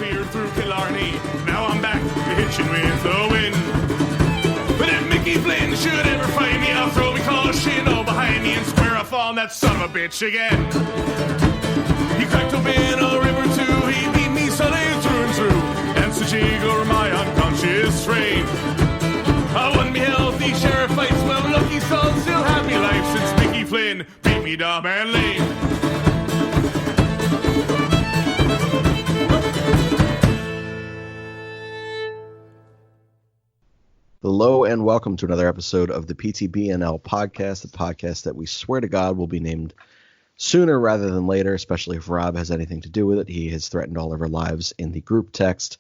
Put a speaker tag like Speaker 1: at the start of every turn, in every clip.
Speaker 1: fear through Killarney. Now I'm back to hitching with the wind. But if Mickey Flynn should ever find me, I'll throw me caution all behind me and square off on that son of a bitch again. He cracked open a river too, he beat me Sunday through and through, and so jiggle my unconscious frame. I won me healthy sheriff fights, well lucky son still have me life since Mickey Flynn beat me dumb and lame.
Speaker 2: Hello and welcome to another episode of the PTBNL podcast, the podcast that we swear to God will be named sooner rather than later, especially if Rob has anything to do with it. He has threatened all of our lives in the group text.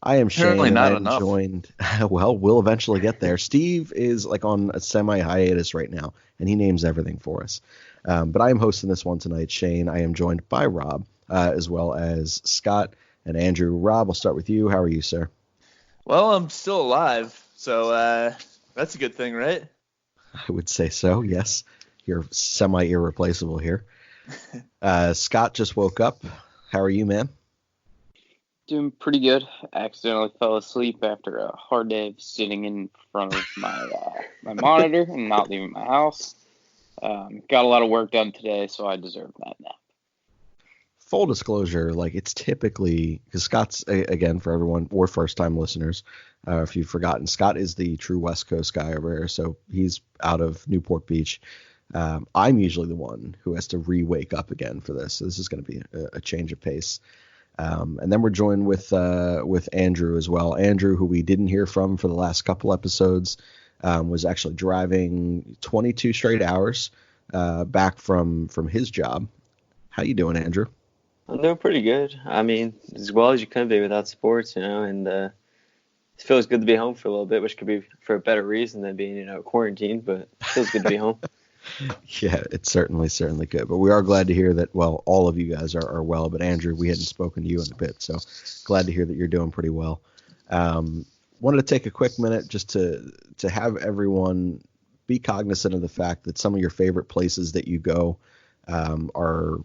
Speaker 2: I am Shane, and I'm joined. Well, we'll eventually get there. Steve is like on a semi-hiatus right now, and he names everything for us. But I am hosting this one tonight, Shane. I am joined by Rob, as well as Scott and Andrew. Rob, I'll start with you. How are you, sir?
Speaker 3: Well, I'm still alive, so that's a good thing, right?
Speaker 2: I would say so, yes. You're semi-irreplaceable here. Scott just woke up. How are you, man?
Speaker 4: Doing pretty good. Accidentally fell asleep after a hard day of sitting in front of my monitor and not leaving my house. Got a lot of work done today, so I deserve that nap.
Speaker 2: Full disclosure, like it's typically, because Scott's, again, for everyone, or first-time listeners, if you've forgotten, Scott is the true West Coast guy over here, so he's out of Newport Beach. I'm usually the one who has to re-wake up again for this, so this is going to be a change of pace. And then we're joined with Andrew as well. Andrew, who we didn't hear from for the last couple episodes, was actually driving 22 straight hours back from his job. How you doing, Andrew?
Speaker 5: I'm doing pretty good. I mean, as well as you can be without sports, and it feels good to be home for a little bit, which could be for a better reason than being, quarantined, but it feels good to be home.
Speaker 2: Yeah, it's certainly good. But we are glad to hear that, well, all of you guys are well. But Andrew, we hadn't spoken to you in a bit, so glad to hear that you're doing pretty well. Wanted to take a quick minute just to have everyone be cognizant of the fact that some of your favorite places that you go are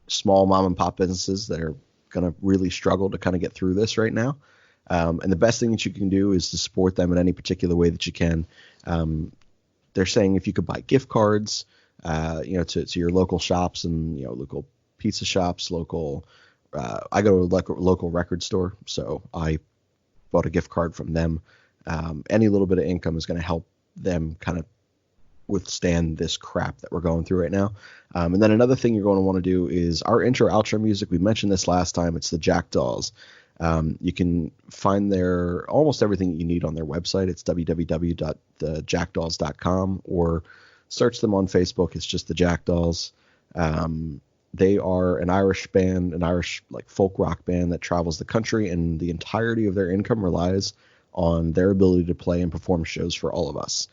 Speaker 2: small mom and pop businesses that are going to really struggle to kind of get through this right now. And the best thing that you can do is to support them in any particular way that you can. They're saying if you could buy gift cards, to your local shops and, local pizza shops, local, I go to a local record store, so I bought a gift card from them. Any little bit of income is going to help them kind of withstand this crap that we're going through right now. And then another thing you're going to want to do is our intro outro music. We mentioned this last time. It's the Jackdaws. You can find almost everything you need on their website. It's www.thejackdaws.com, or search them on Facebook. It's just the Jackdaws. They are an Irish band, an Irish like folk rock band that travels the country, and the entirety of their income relies on their ability to play and perform shows for all of us.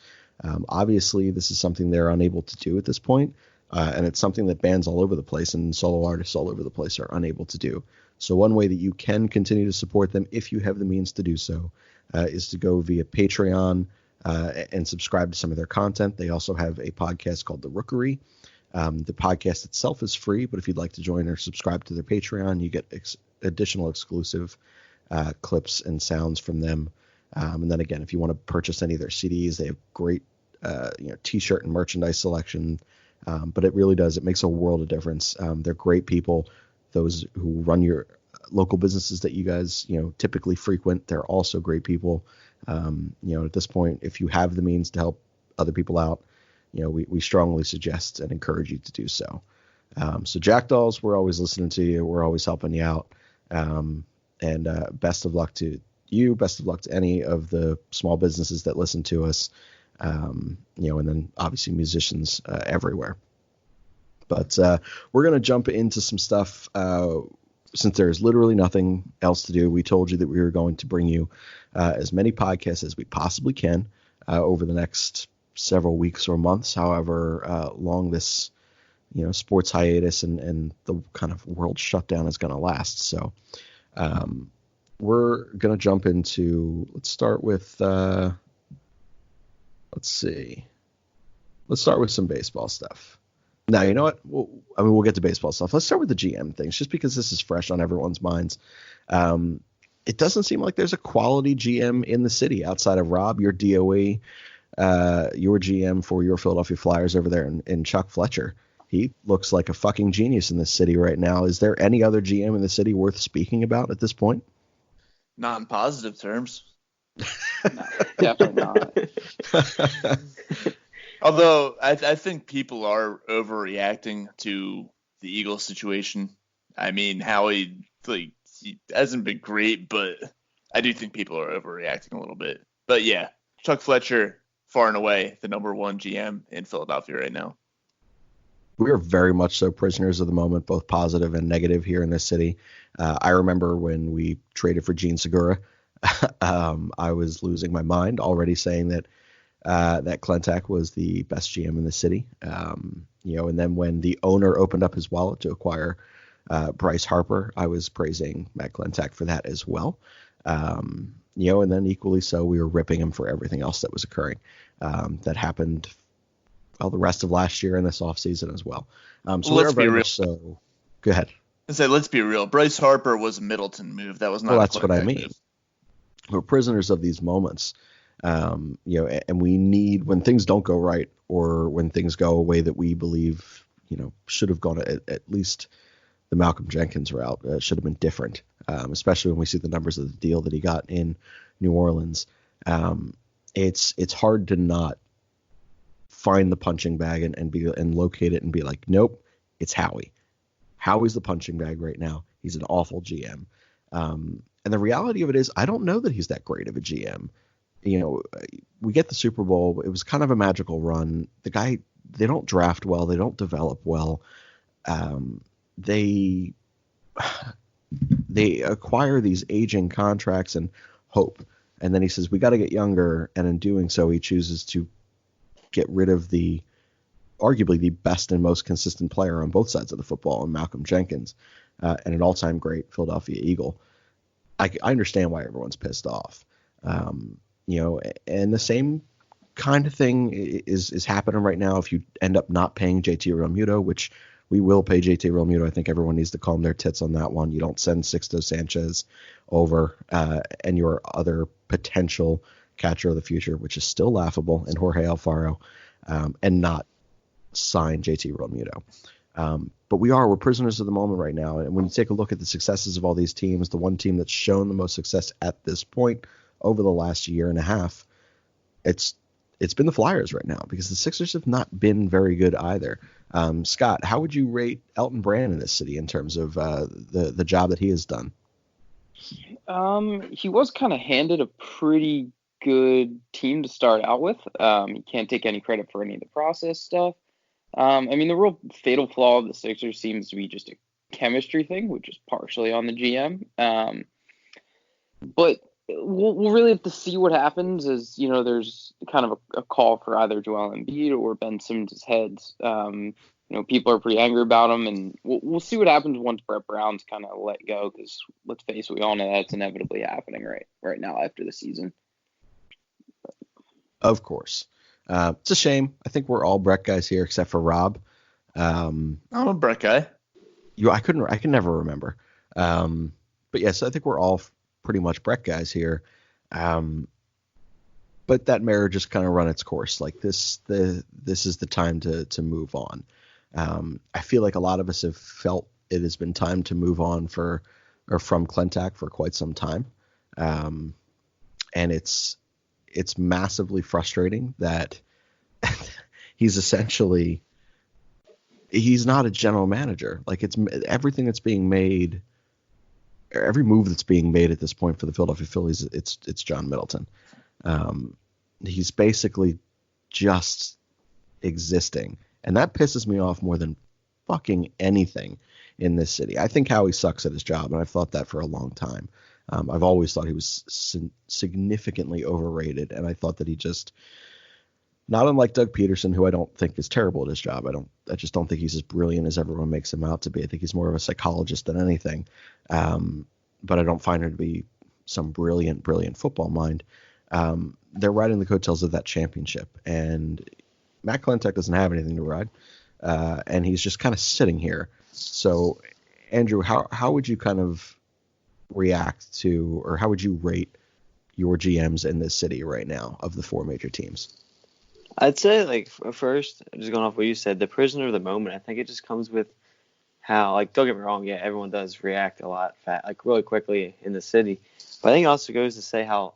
Speaker 2: Obviously, this is something they're unable to do at this point, and it's something that bands all over the place and solo artists all over the place are unable to do. So one way that you can continue to support them, if you have the means to do so, is to go via Patreon and subscribe to some of their content. They also have a podcast called The Rookery. The podcast itself is free, but if you'd like to join or subscribe to their Patreon, you get additional exclusive clips and sounds from them. And then again, if you want to purchase any of their CDs, they have great T-shirt and merchandise selection. But it really does. It makes a world of difference. They're great people. Those who run your local businesses that you guys, typically frequent, they're also great people. At this point, if you have the means to help other people out, we strongly suggest and encourage you to do so. So Jackdaws, we're always listening to you. We're always helping you out. And best of luck to you. Best of luck to any of the small businesses that listen to us. And then obviously musicians everywhere. But we're going to jump into some stuff since there's literally nothing else to do. We told you that we were going to bring you as many podcasts as we possibly can over the next several weeks or months, however long this sports hiatus and the kind of world shutdown is going to last. So we're going to jump into, let's start with some baseball stuff. Now, you know what? We'll get to baseball stuff. Let's start with the GM things, just because this is fresh on everyone's minds. It doesn't seem like there's a quality GM in the city outside of Rob, your DOE, your GM for your Philadelphia Flyers over there in Chuck Fletcher. He looks like a fucking genius in this city right now. Is there any other GM in the city worth speaking about at this point?
Speaker 3: Not in positive terms.
Speaker 4: No, definitely not.
Speaker 3: Although I think people are overreacting to the Eagles situation. I mean, Howie, he hasn't been great, but I do think people are overreacting a little bit. But yeah, Chuck Fletcher, far and away the number one GM in Philadelphia right now.
Speaker 2: We are very much so prisoners of the moment, both positive and negative here in this city. I remember when we traded for Gene Segura, I was losing my mind already, saying that Klentak was the best GM in the city. And then when the owner opened up his wallet to acquire Bryce Harper, I was praising Matt Klentak for that as well. And then equally so, we were ripping him for everything else that was occurring. That happened the rest of last year and this offseason as well. So
Speaker 3: let's be real.
Speaker 2: So go ahead.
Speaker 3: I say, let's be real. Bryce Harper was a Middleton move. That was not.
Speaker 2: Well, that's what I mean.
Speaker 3: Move.
Speaker 2: We're prisoners of these moments. And we need, when things don't go right or when things go a way that we believe, should have gone at least the Malcolm Jenkins route, should have been different, especially when we see the numbers of the deal that he got in New Orleans. It's hard to not find the punching bag and locate it and be like, nope, it's Howie. Howie's the punching bag right now. He's an awful GM. And the reality of it is, I don't know that he's that great of a GM. We get the Super Bowl. It was kind of a magical run. The guy, they don't draft well. They don't develop well. They acquire these aging contracts and hope. And then he says, we got to get younger. And in doing so, he chooses to get rid of arguably the best and most consistent player on both sides of the football, in Malcolm Jenkins, and an all-time great Philadelphia Eagle. I understand why everyone's pissed off. And the same kind of thing is happening right now. If you end up not paying JT Realmuto, which we will pay JT Realmuto, I think everyone needs to calm their tits on that one. You don't send Sixto Sanchez over and your other potential catcher of the future, which is still laughable, and Jorge Alfaro, and not sign JT Realmuto. But we're prisoners of the moment right now. And when you take a look at the successes of all these teams, the one team that's shown the most success at this point over the last year and a half, it's been the Flyers right now, because the Sixers have not been very good either. Scott, how would you rate Elton Brand in this city in terms of the job that he has done?
Speaker 4: He was kind of handed a pretty good team to start out with. He can't take any credit for any of the process stuff. The real fatal flaw of the Sixers seems to be just a chemistry thing, which is partially on the GM. But we'll really have to see what happens, as there's kind of a call for either Joel Embiid or Ben Simmons' heads. People are pretty angry about him, and we'll see what happens once Brett Brown's kind of let go, because let's face it, we all know that's inevitably happening right now after the season.
Speaker 2: Of course. It's a shame. I think we're all Brett guys here except for Rob.
Speaker 3: I'm a Brett guy.
Speaker 2: I can never remember. But yes, I think we're all pretty much Brett guys here. But that marriage just kind of run its course. Like this is the time to move on. I feel like a lot of us have felt it has been time to move on from Klentak for quite some time. And it's massively frustrating that he's not a general manager. Like, it's everything that's being made, every move that's being made at this point for the Philadelphia Phillies, it's John Middleton. He's basically just existing, and that pisses me off more than fucking anything in this city. I think Howie sucks at his job, and I've thought that for a long time. I've always thought he was significantly overrated, and I thought that he just, not unlike Doug Peterson, who I don't think is terrible at his job. I just don't think he's as brilliant as everyone makes him out to be. I think he's more of a psychologist than anything. But I don't find him to be some brilliant football mind. They're riding the coattails of that championship, and Matt Klentak doesn't have anything to ride. and he's just kind of sitting here. So, Andrew, how would you kind of react to, or how would you rate your GMs in this city right now of the 4 major teams?
Speaker 5: I'd say, like, first, just going off what you said, the prisoner of the moment. I think it just comes with how, like, don't get me wrong, yeah, everyone does react a lot, really quickly in the city. But I think it also goes to say how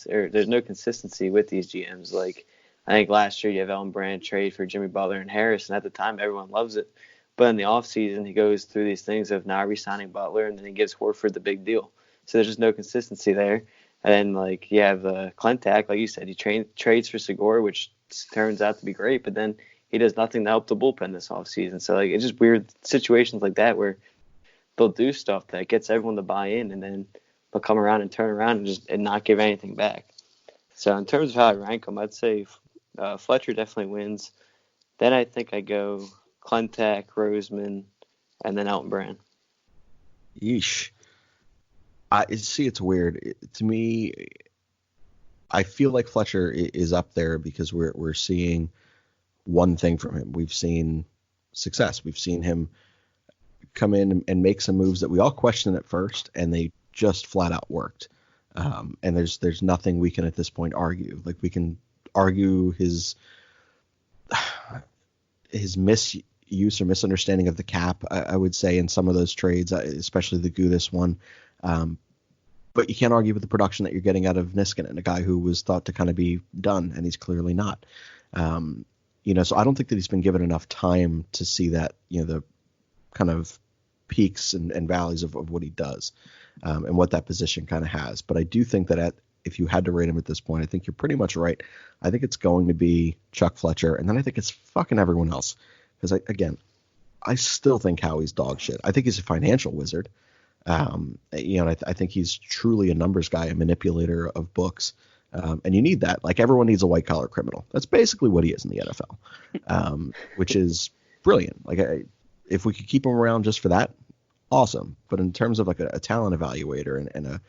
Speaker 5: there's no consistency with these GMs. Like, I think last year you have Elton Brand trade for Jimmy Butler and Harris, and at the time everyone loves it. But in the offseason, he goes through these things of not re-signing Butler, and then he gives Horford the big deal. So there's just no consistency there. And then, like, you have Klentak, like you said, he trades for Segura, which turns out to be great, but then he does nothing to help the bullpen this offseason. So, like, it's just weird situations like that where they'll do stuff that gets everyone to buy in, and then they'll come around and turn around and not give anything back. So in terms of how I rank them, I'd say Fletcher definitely wins. Then I think I go Klentak, Roseman, and then Elton Brand.
Speaker 2: Yeesh. It's weird. To me, I feel like Fletcher is up there because we're seeing one thing from him. We've seen success. We've seen him come in and make some moves that we all questioned at first, and they just flat out worked. And there's nothing we can at this point argue. Like, we can argue his misuse or misunderstanding of the cap, I would say, in some of those trades, especially the Gudis one. But you can't argue with the production that you're getting out of Niskanen, a guy who was thought to kind of be done, and he's clearly not. So I don't think that he's been given enough time to see that, the kind of peaks and valleys of what he does, and what that position kind of has. But I do think that if you had to rate him at this point, I think you're pretty much right. I think it's going to be Chuck Fletcher, and then I think it's fucking everyone else. Because, I still think Howie's dog shit. I think he's a financial wizard. I think he's truly a numbers guy, a manipulator of books. And you need that. Like, everyone needs a white collar criminal. That's basically what he is in the NFL, which is brilliant. Like, if we could keep him around just for that, awesome. But in terms of like a talent evaluator and a,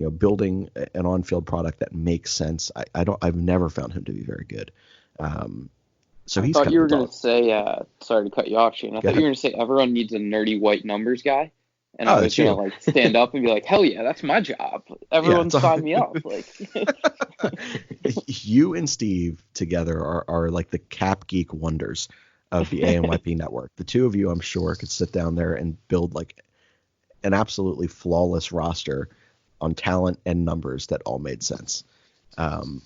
Speaker 2: building an on-field product that makes sense, I've never found him to be very good. So
Speaker 4: I
Speaker 2: he's
Speaker 4: thought you were
Speaker 2: going
Speaker 4: to say, sorry to cut you off, Shane. I thought you were going to say everyone needs a nerdy white numbers guy. And I was going to stand up and be like, hell yeah, that's my job. Everyone sign me up. Like,
Speaker 2: you and Steve together are like the cap geek wonders of the ANYP network. The two of you, I'm sure, could sit down there and build like an absolutely flawless roster on talent and numbers that all made sense. And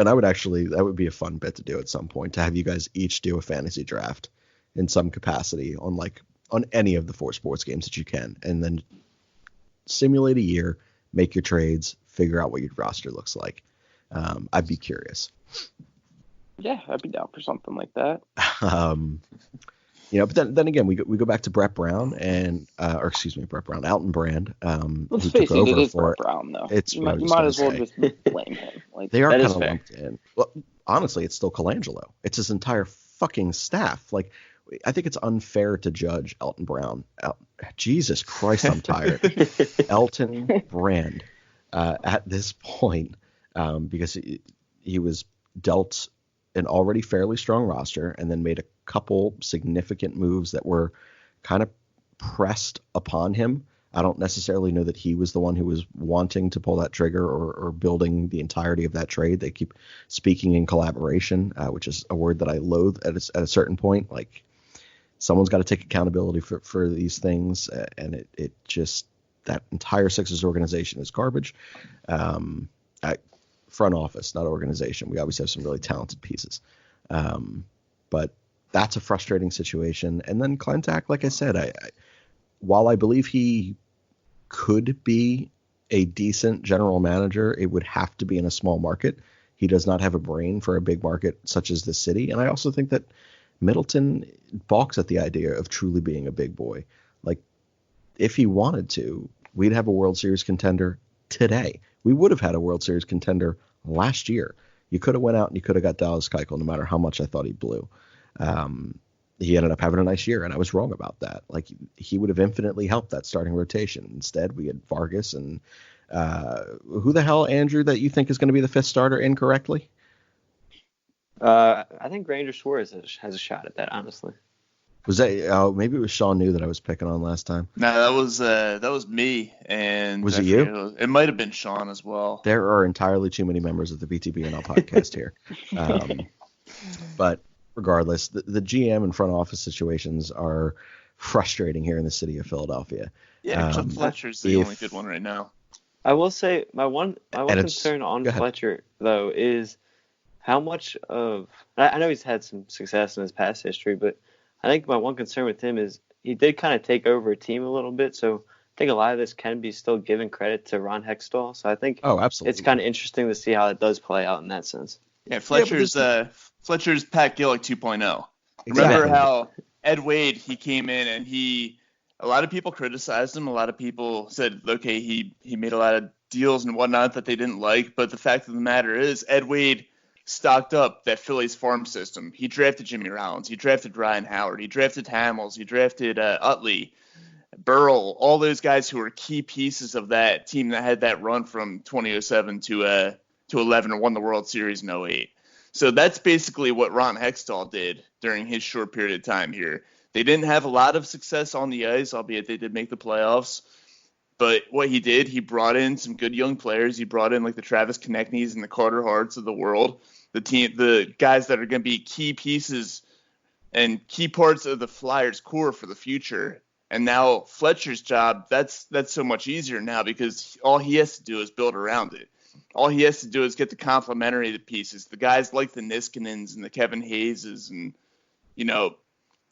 Speaker 2: that would be a fun bit to do at some point, to have you guys each do a fantasy draft in some capacity on any of the 4 sports games that you can, and then simulate a year, make your trades, figure out what your roster looks like. I'd be curious.
Speaker 4: Yeah, I'd be down for something like that.
Speaker 2: But then again, we go back to Brett Brown Elton Brand.
Speaker 4: Let's face it is Brett Brown, though. You might as well just blame him. Like,
Speaker 2: they are kind of lumped in. Well, honestly, it's still Colangelo. It's his entire fucking staff. Like, I think it's unfair to judge Elton Brown. Jesus Christ, I'm tired. Elton Brand at this point, because he was dealt an already fairly strong roster and then made a couple significant moves that were kind of pressed upon him. I don't necessarily know that he was the one who was wanting to pull that trigger or building the entirety of that trade. They keep speaking in collaboration, which is a word that I loathe at a certain point. Like, someone's got to take accountability for these things, and it just, that entire Sixers organization is garbage. Front office, not organization. We obviously have some really talented pieces, but that's a frustrating situation. And then Klentak, like I said, while I believe he could be a decent general manager, it would have to be in a small market. He does not have a brain for a big market such as the city. And I also think that Middleton balks at the idea of truly being a big boy. Like, if he wanted to, we'd have a World Series contender today. We would have had a World Series contender last year. You could have went out and you could have got Dallas Keuchel, no matter how much I thought he blew. He ended up having a nice year, and I was wrong about that. Like, he would have infinitely helped that starting rotation. Instead, we had Vargas and who the hell, Andrew, that you think is going to be the 5th starter incorrectly?
Speaker 5: I think Granger Schwartz has a shot at that, honestly.
Speaker 2: Was that maybe it was Sean New that I was picking on last time?
Speaker 3: No, that was me, and
Speaker 2: Was
Speaker 3: I
Speaker 2: it you?
Speaker 3: forget it might have been Sean as well.
Speaker 2: There are entirely too many members of the PTBNL podcast here. But regardless, the GM and front office situations are frustrating here in the city of Philadelphia.
Speaker 3: Yeah, Chuck Fletcher's the only good one right now.
Speaker 5: I will say my one concern on Fletcher though is how much of I know he's had some success in his past history, but I think my one concern with him is he did kind of take over a team a little bit, so I think a lot of this can be still given credit to Ron Hextall. So I think
Speaker 2: absolutely,
Speaker 5: it's kind of interesting to see how it does play out in that sense.
Speaker 3: Yeah, Fletcher's Pat Gillick 2.0.
Speaker 2: Exactly.
Speaker 3: Remember how Ed Wade, he came in and a lot of people criticized him. A lot of people said, okay, he made a lot of deals and whatnot that they didn't like. But the fact of the matter is, Ed Wade stocked up that Phillies farm system. He drafted Jimmy Rollins. He drafted Ryan Howard. He drafted Hamels. He drafted Utley, Burrell, all those guys who were key pieces of that team that had that run from 2007 to 11 and won the World Series in 08. So that's basically what Ron Hextall did during his short period of time here. They didn't have a lot of success on the ice, albeit they did make the playoffs. But what he did, he brought in some good young players. He brought in like the Travis Konechny's and the Carter Harts of the world, the guys that are going to be key pieces and key parts of the Flyers core for the future. And now Fletcher's job, that's so much easier now because all he has to do is build around it. All he has to do is get the complementary pieces, the guys like the Niskanens and the Kevin Hayeses and,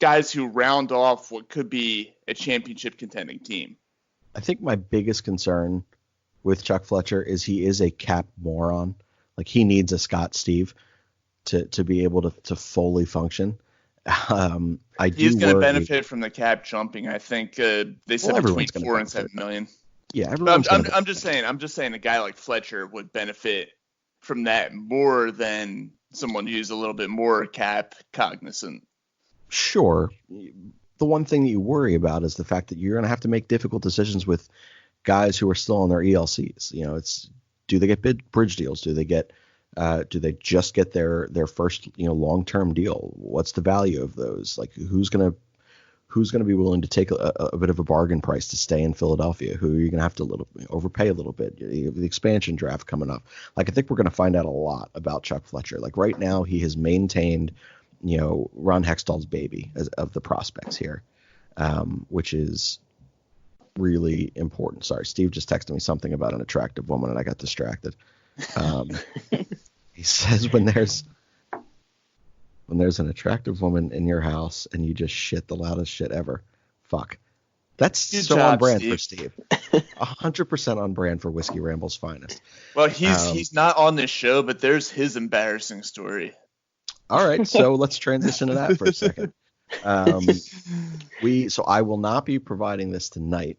Speaker 3: guys who round off what could be a championship contending team.
Speaker 2: I think my biggest concern with Chuck Fletcher is he is a cap moron. Like he needs a Scott Steve to be able to fully function. He's
Speaker 3: going to benefit from the cap jumping. I think they said between $4 and $7 million.
Speaker 2: Yeah,
Speaker 3: I'm just saying a guy like Fletcher would benefit from that more than someone who's a little bit more cap cognizant.
Speaker 2: Sure. The one thing that you worry about is the fact that you're going to have to make difficult decisions with guys who are still on their ELCs. Do they get bridge deals? Do they just get their first long-term deal? What's the value of those? Like who's going to be willing to take a bit of a bargain price to stay in Philadelphia? Who are you going to have to overpay a little bit? You have the expansion draft coming up. Like I think we're going to find out a lot about Chuck Fletcher. Like right now he has maintained Ron Hextall's baby of the prospects here, which is really important. Sorry, Steve just texted me something about an attractive woman and I got distracted. He says when there's an attractive woman in your house and you just shit the loudest shit ever, fuck. That's
Speaker 3: Good
Speaker 2: so
Speaker 3: job,
Speaker 2: on brand
Speaker 3: Steve.
Speaker 2: for Steve. 100% on brand for Whiskey Ramble's finest.
Speaker 3: Well, he's not on this show, but there's his embarrassing story.
Speaker 2: All right, so let's transition to that for a second. So I will not be providing this tonight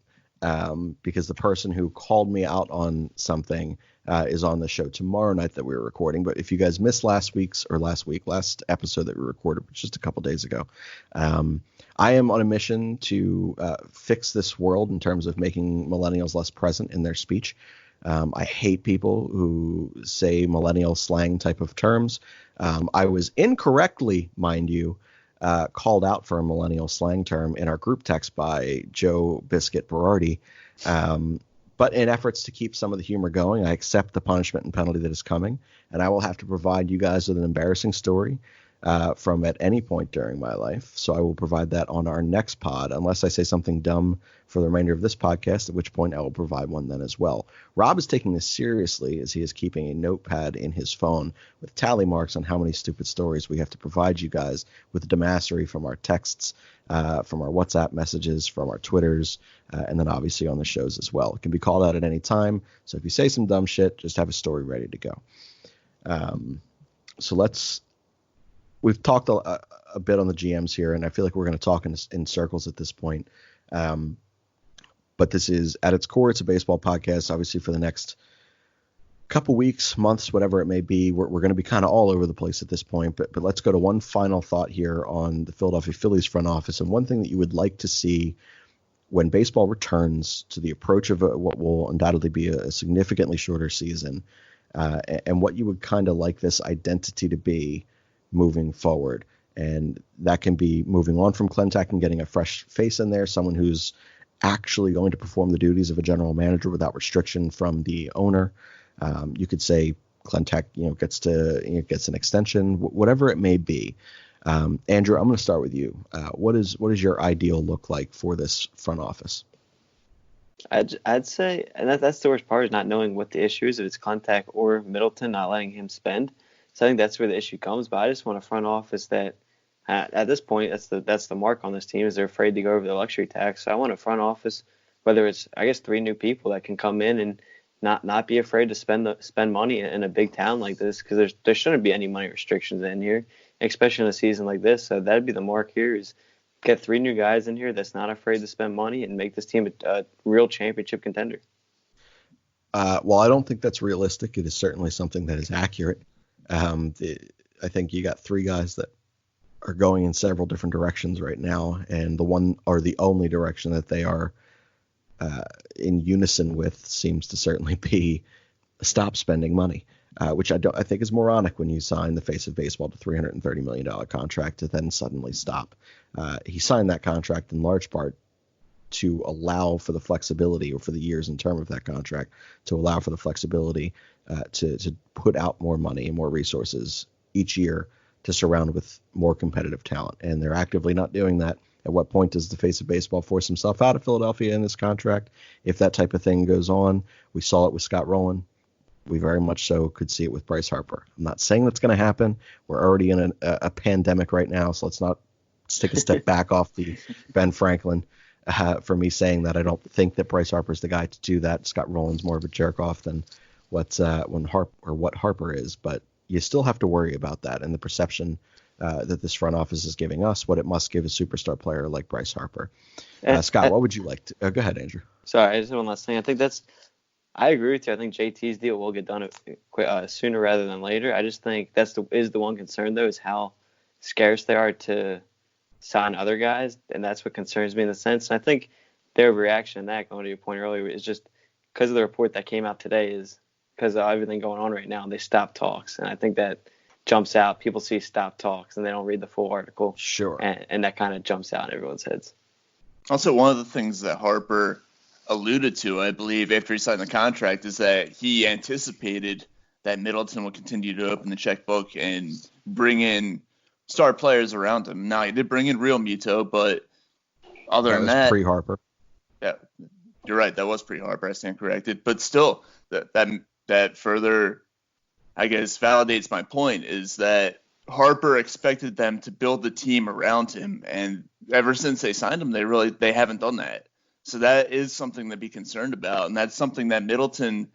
Speaker 2: because the person who called me out on something is on the show tomorrow night that we were recording. But if you guys missed last episode that we recorded just a couple days ago, I am on a mission to fix this world in terms of making millennials less present in their speech. I hate people who say millennial slang type of terms. I was incorrectly, mind you, called out for a millennial slang term in our group text by Joe Biscuit Berardi. But in efforts to keep some of the humor going, I accept the punishment and penalty that is coming, and I will have to provide you guys with an embarrassing story from at any point during my life. So I will provide that on our next pod, unless I say something dumb for the remainder of this podcast, at which point I will provide one then as well. Rob is taking this seriously as he is keeping a notepad in his phone with tally marks on how many stupid stories we have to provide you guys with the Damassery from our texts, from our WhatsApp messages, from our Twitters, and then obviously on the shows as well. It can be called out at any time. So if you say some dumb shit, just have a story ready to go. We've talked a bit on the GMs here, and I feel like we're going to talk in circles at this point. But this is, at its core, it's a baseball podcast. Obviously, for the next couple weeks, months, whatever it may be, we're going to be kind of all over the place at this point. But let's go to one final thought here on the Philadelphia Phillies front office, and one thing that you would like to see when baseball returns to the approach of what will undoubtedly be a significantly shorter season, and what you would kind of like this identity to be moving forward. And that can be moving on from Klentak and getting a fresh face in there, someone who's actually going to perform the duties of a general manager without restriction from the owner. You could say Klentak, gets an extension, whatever it may be. Andrew, I'm going to start with you. What does your ideal look like for this front office?
Speaker 5: I'd say, and that's the worst part, is not knowing what the issue is, if it's Klentak or Middleton not letting him spend. So I think that's where the issue comes. But I just want a front office that, at this point, that's the mark on this team, is they're afraid to go over the luxury tax. So I want a front office, whether it's, I guess, 3 new people that can come in and not be afraid to spend money in a big town like this, because there shouldn't be any money restrictions in here, especially in a season like this. So that'd be the mark here, is get 3 new guys in here that's not afraid to spend money and make this team a real championship contender.
Speaker 2: Well, I don't think that's realistic. It is certainly something that is accurate. I think you got 3 guys that are going in several different directions right now, and the one or the only direction that they are in unison with seems to certainly be stop spending money, which I think is moronic when you sign the face of baseball to $330 million contract to then suddenly stop. He signed that contract in large part to allow for the flexibility, or for the years and term of that contract, to allow for the flexibility to put out more money and more resources each year to surround with more competitive talent. And they're actively not doing that. At what point does the face of baseball force himself out of Philadelphia in this contract? If that type of thing goes on, we saw it with Scott Rowland. We very much so could see it with Bryce Harper. I'm not saying that's going to happen. We're already in a pandemic right now, so let's take a step back off the Ben Franklin for me saying that I don't think that Bryce Harper's the guy to do that. Scott Rowland's more of a jerk off than what Harper is, but you still have to worry about that and the perception that this front office is giving us, what it must give a superstar player like Bryce Harper. Scott, what would you like to go ahead, Andrew?
Speaker 5: Sorry, I just one last thing. I agree with you. I think JT's deal will get done sooner rather than later. I just think is the one concern, though, is how scarce they are to sign other guys, and that's what concerns me in the sense. And I think their reaction to that, going to your point earlier, is just because of the report that came out today, is because of everything going on right now, they stopped talks. And I think that jumps out. People see stop talks, and they don't read the full article.
Speaker 2: Sure.
Speaker 5: And that kind of jumps out in everyone's heads.
Speaker 3: Also, one of the things that Harper alluded to, I believe, after he signed the contract, is that he anticipated that Middleton would continue to open the checkbook and bring in star players around him. Now, he did bring in Real Muto, but other than that,
Speaker 2: pre-Harper.
Speaker 3: Yeah, you're right. That was pre-Harper. I stand corrected. But still, that further, I guess, validates my point, is that Harper expected them to build the team around him, and ever since they signed him, they haven't done that. So that is something to be concerned about, and that's something that Middleton,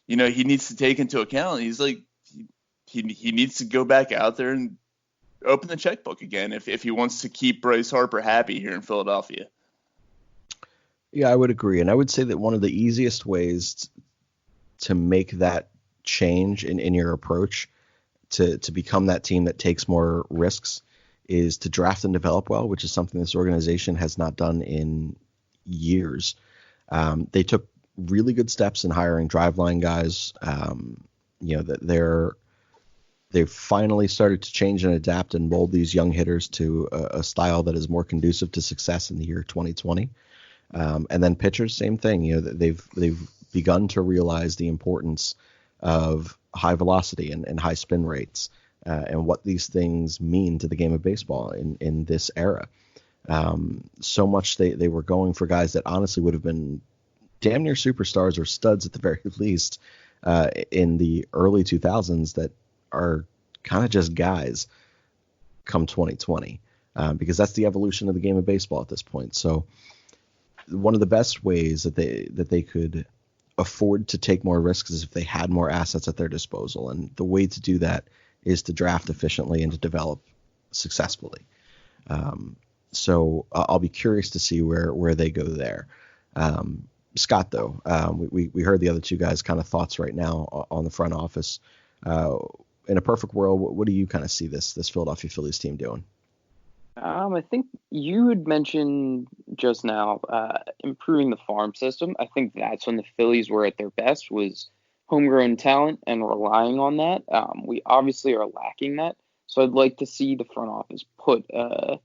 Speaker 3: he needs to take into account. He's like, he needs to go back out there and open the checkbook again if he wants to keep Bryce Harper happy here in Philadelphia.
Speaker 2: Yeah, I would agree, and I would say that one of the easiest ways to make that change in your approach to become that team that takes more risks is to draft and develop well, which is something this organization has not done in years. They took really good steps in hiring driveline guys. They've finally started to change and adapt and mold these young hitters to a style that is more conducive to success in the year 2020. And then pitchers, same thing. They've begun to realize the importance of high velocity and high spin rates and what these things mean to the game of baseball in this era. So much they were going for guys that honestly would have been damn near superstars or studs at the very least in the early 2000s that are kind of just guys come 2020 because that's the evolution of the game of baseball at this point. So one of the best ways that they could afford to take more risks is if they had more assets at their disposal. And the way to do that is to draft efficiently and to develop successfully. So I'll be curious to see where they go there. Scott, though, we heard the other two guys' kind of thoughts right now on the front office. In a perfect world, what do you kind of see this Philadelphia Phillies team doing?
Speaker 4: I think you had mentioned just now improving the farm system. I think that's when the Phillies were at their best, was homegrown talent and relying on that. We obviously are lacking that. So I'd like to see the front office put the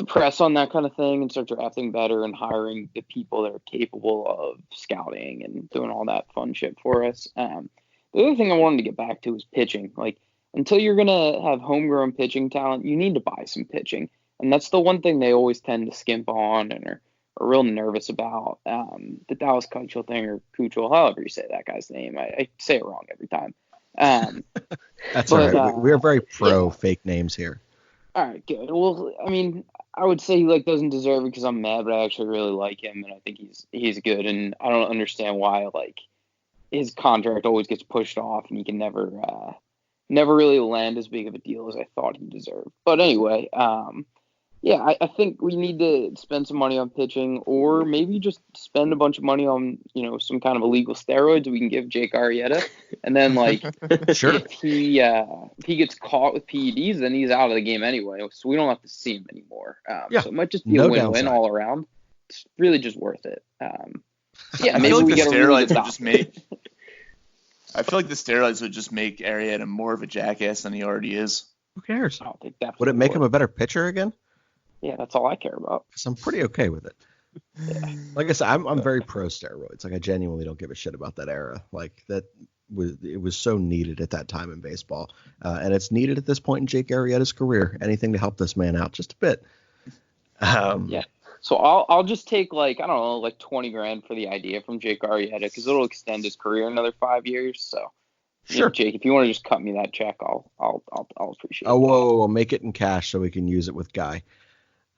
Speaker 4: press on that kind of thing and start drafting better and hiring the people that are capable of scouting and doing all that fun shit for us. The other thing I wanted to get back to is pitching. Like, until you're going to have homegrown pitching talent, you need to buy some pitching. And that's the one thing they always tend to skimp on and are real nervous about. The Dallas Keuchel thing, or Keuchel, however you say that guy's name. I say it wrong every time.
Speaker 2: That's all right. We're very pro fake names here.
Speaker 4: All right, good. Well, I mean, I would say he doesn't deserve it because I'm mad, but I actually really like him, and I think he's good. And I don't understand why his contract always gets pushed off, and he can never really land as big of a deal as I thought he deserved. But anyway, I think we need to spend some money on pitching, or maybe just spend a bunch of money on some kind of illegal steroids we can give Jake Arrieta, and then
Speaker 2: sure.
Speaker 4: if he gets caught with PEDs, then he's out of the game anyway, so we don't have to see him anymore. So it might just be a win-win
Speaker 2: downside.
Speaker 4: all around. It's really just worth it.
Speaker 3: Maybe we get a really good doctor. I feel like the steroids would just make Arrieta more of a jackass than he already is.
Speaker 2: Who cares?
Speaker 4: Oh, they definitely
Speaker 2: Would it make him a better pitcher again?
Speaker 4: Yeah, that's all I care about.
Speaker 2: Because I'm pretty okay with it. Yeah. Like I said, I'm very pro steroids. I genuinely don't give a shit about that era. It was so needed at that time in baseball, and it's needed at this point in Jake Arrieta's career. Anything to help this man out just a bit.
Speaker 4: So I'll just take I don't know, $20,000 for the idea from Jake Arrieta because it'll extend his career another 5 years. So sure, Jake, if you want to just cut me that check, I'll appreciate it.
Speaker 2: Whoa, make it in cash so we can use it with Guy.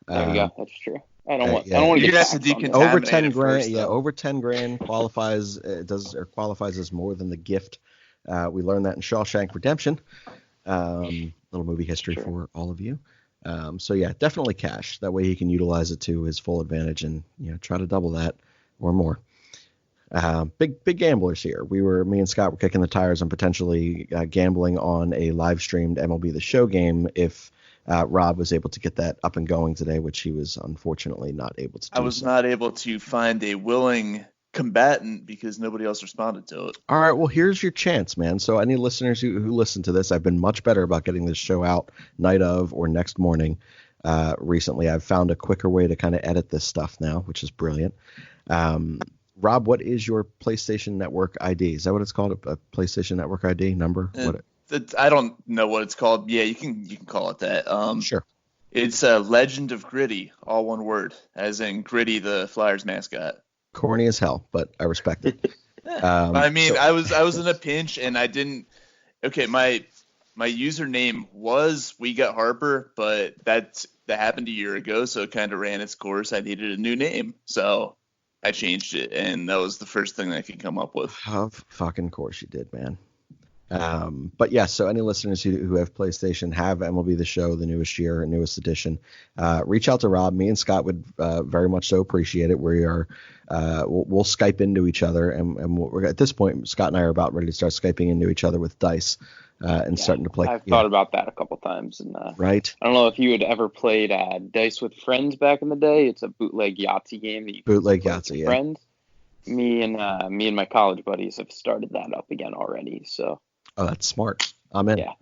Speaker 4: There you go. That's true. I don't want to get taxed on that.
Speaker 2: Over $10,000. Over $10,000 qualifies as more than the gift. We learned that in Shawshank Redemption. Little movie history for all of you. Definitely cash. That way he can utilize it to his full advantage and try to double that or more. Big gamblers here. Me and Scott were kicking the tires on potentially gambling on a live streamed MLB The Show game if Rob was able to get that up and going today, which he was unfortunately not able to do.
Speaker 3: I was not able to find a willing combatant because nobody else responded to it.
Speaker 2: All right, well, here's your chance, man. So any listeners who listen to this, I've been much better about getting this show out night of or next morning. Recently, I've found a quicker way to kind of edit this stuff now, which is brilliant. Rob, what is your PlayStation Network ID? Is that what it's called? A PlayStation Network ID number?
Speaker 3: I don't know what it's called. Yeah, you can call it that.
Speaker 2: Sure.
Speaker 3: It's Legend of Gritty, all one word, as in Gritty, the Flyers mascot.
Speaker 2: Corny as hell, but I respect it.
Speaker 3: I was in a pinch and I didn't. Okay, my username was We Got Harper, but that happened a year ago, so it kind of ran its course. I needed a new name, so I changed it, and that was the first thing that I could come up with.
Speaker 2: Of fucking course you did, man. But yes, so any listeners who have PlayStation, have MLB The Show, the newest year, newest edition, reach out to Rob. Me and Scott would very much so appreciate it. We are, we'll Skype into each other, and we're at this point, Scott and I are about ready to start Skyping into each other with dice and starting to play.
Speaker 4: I've thought about that a couple times, and
Speaker 2: right.
Speaker 4: I don't know if you had ever played Dice with Friends back in the day. It's a bootleg Yahtzee game that you
Speaker 2: bootleg Yahtzee, yeah.
Speaker 4: Friends. Me and my college buddies have started that up again already. So.
Speaker 2: Oh, that's smart. I'm in.
Speaker 4: Yeah.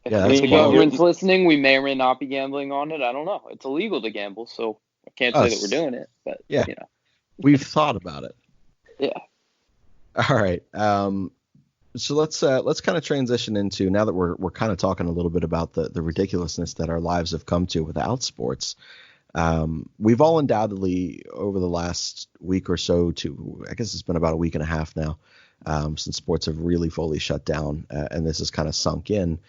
Speaker 2: If
Speaker 4: the government's listening, we may or may not be gambling on it. I don't know. It's illegal to gamble, so I can't say that we're doing it. But
Speaker 2: yeah, we've thought about it.
Speaker 4: Yeah.
Speaker 2: All right. So let's kind of transition into, now that we're kind of talking a little bit about the ridiculousness that our lives have come to without sports. We've all undoubtedly over the last week or so, I guess it's been about a week and a half now, since sports have really fully shut down, and this has kind of sunk in.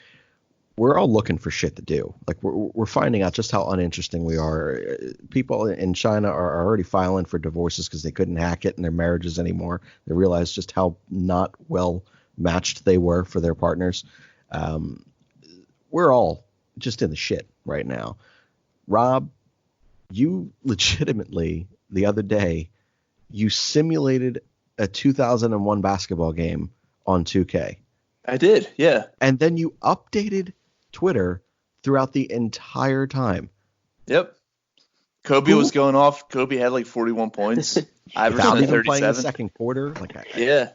Speaker 2: We're all looking for shit to do. Like we're finding out just how uninteresting we are. People in China are already filing for divorces because they couldn't hack it in their marriages anymore. They realized just how not well matched they were for their partners. We're all just in the shit right now. Rob, you legitimately the other day, you simulated a 2001 basketball game on 2K.
Speaker 3: I did, yeah.
Speaker 2: And then you updated Twitter throughout the entire time.
Speaker 3: Yep. Kobe was going off. Kobe had like 41 points. Iverson
Speaker 2: Without
Speaker 3: had
Speaker 2: even
Speaker 3: 37.
Speaker 2: playing the second quarter.
Speaker 3: Yeah.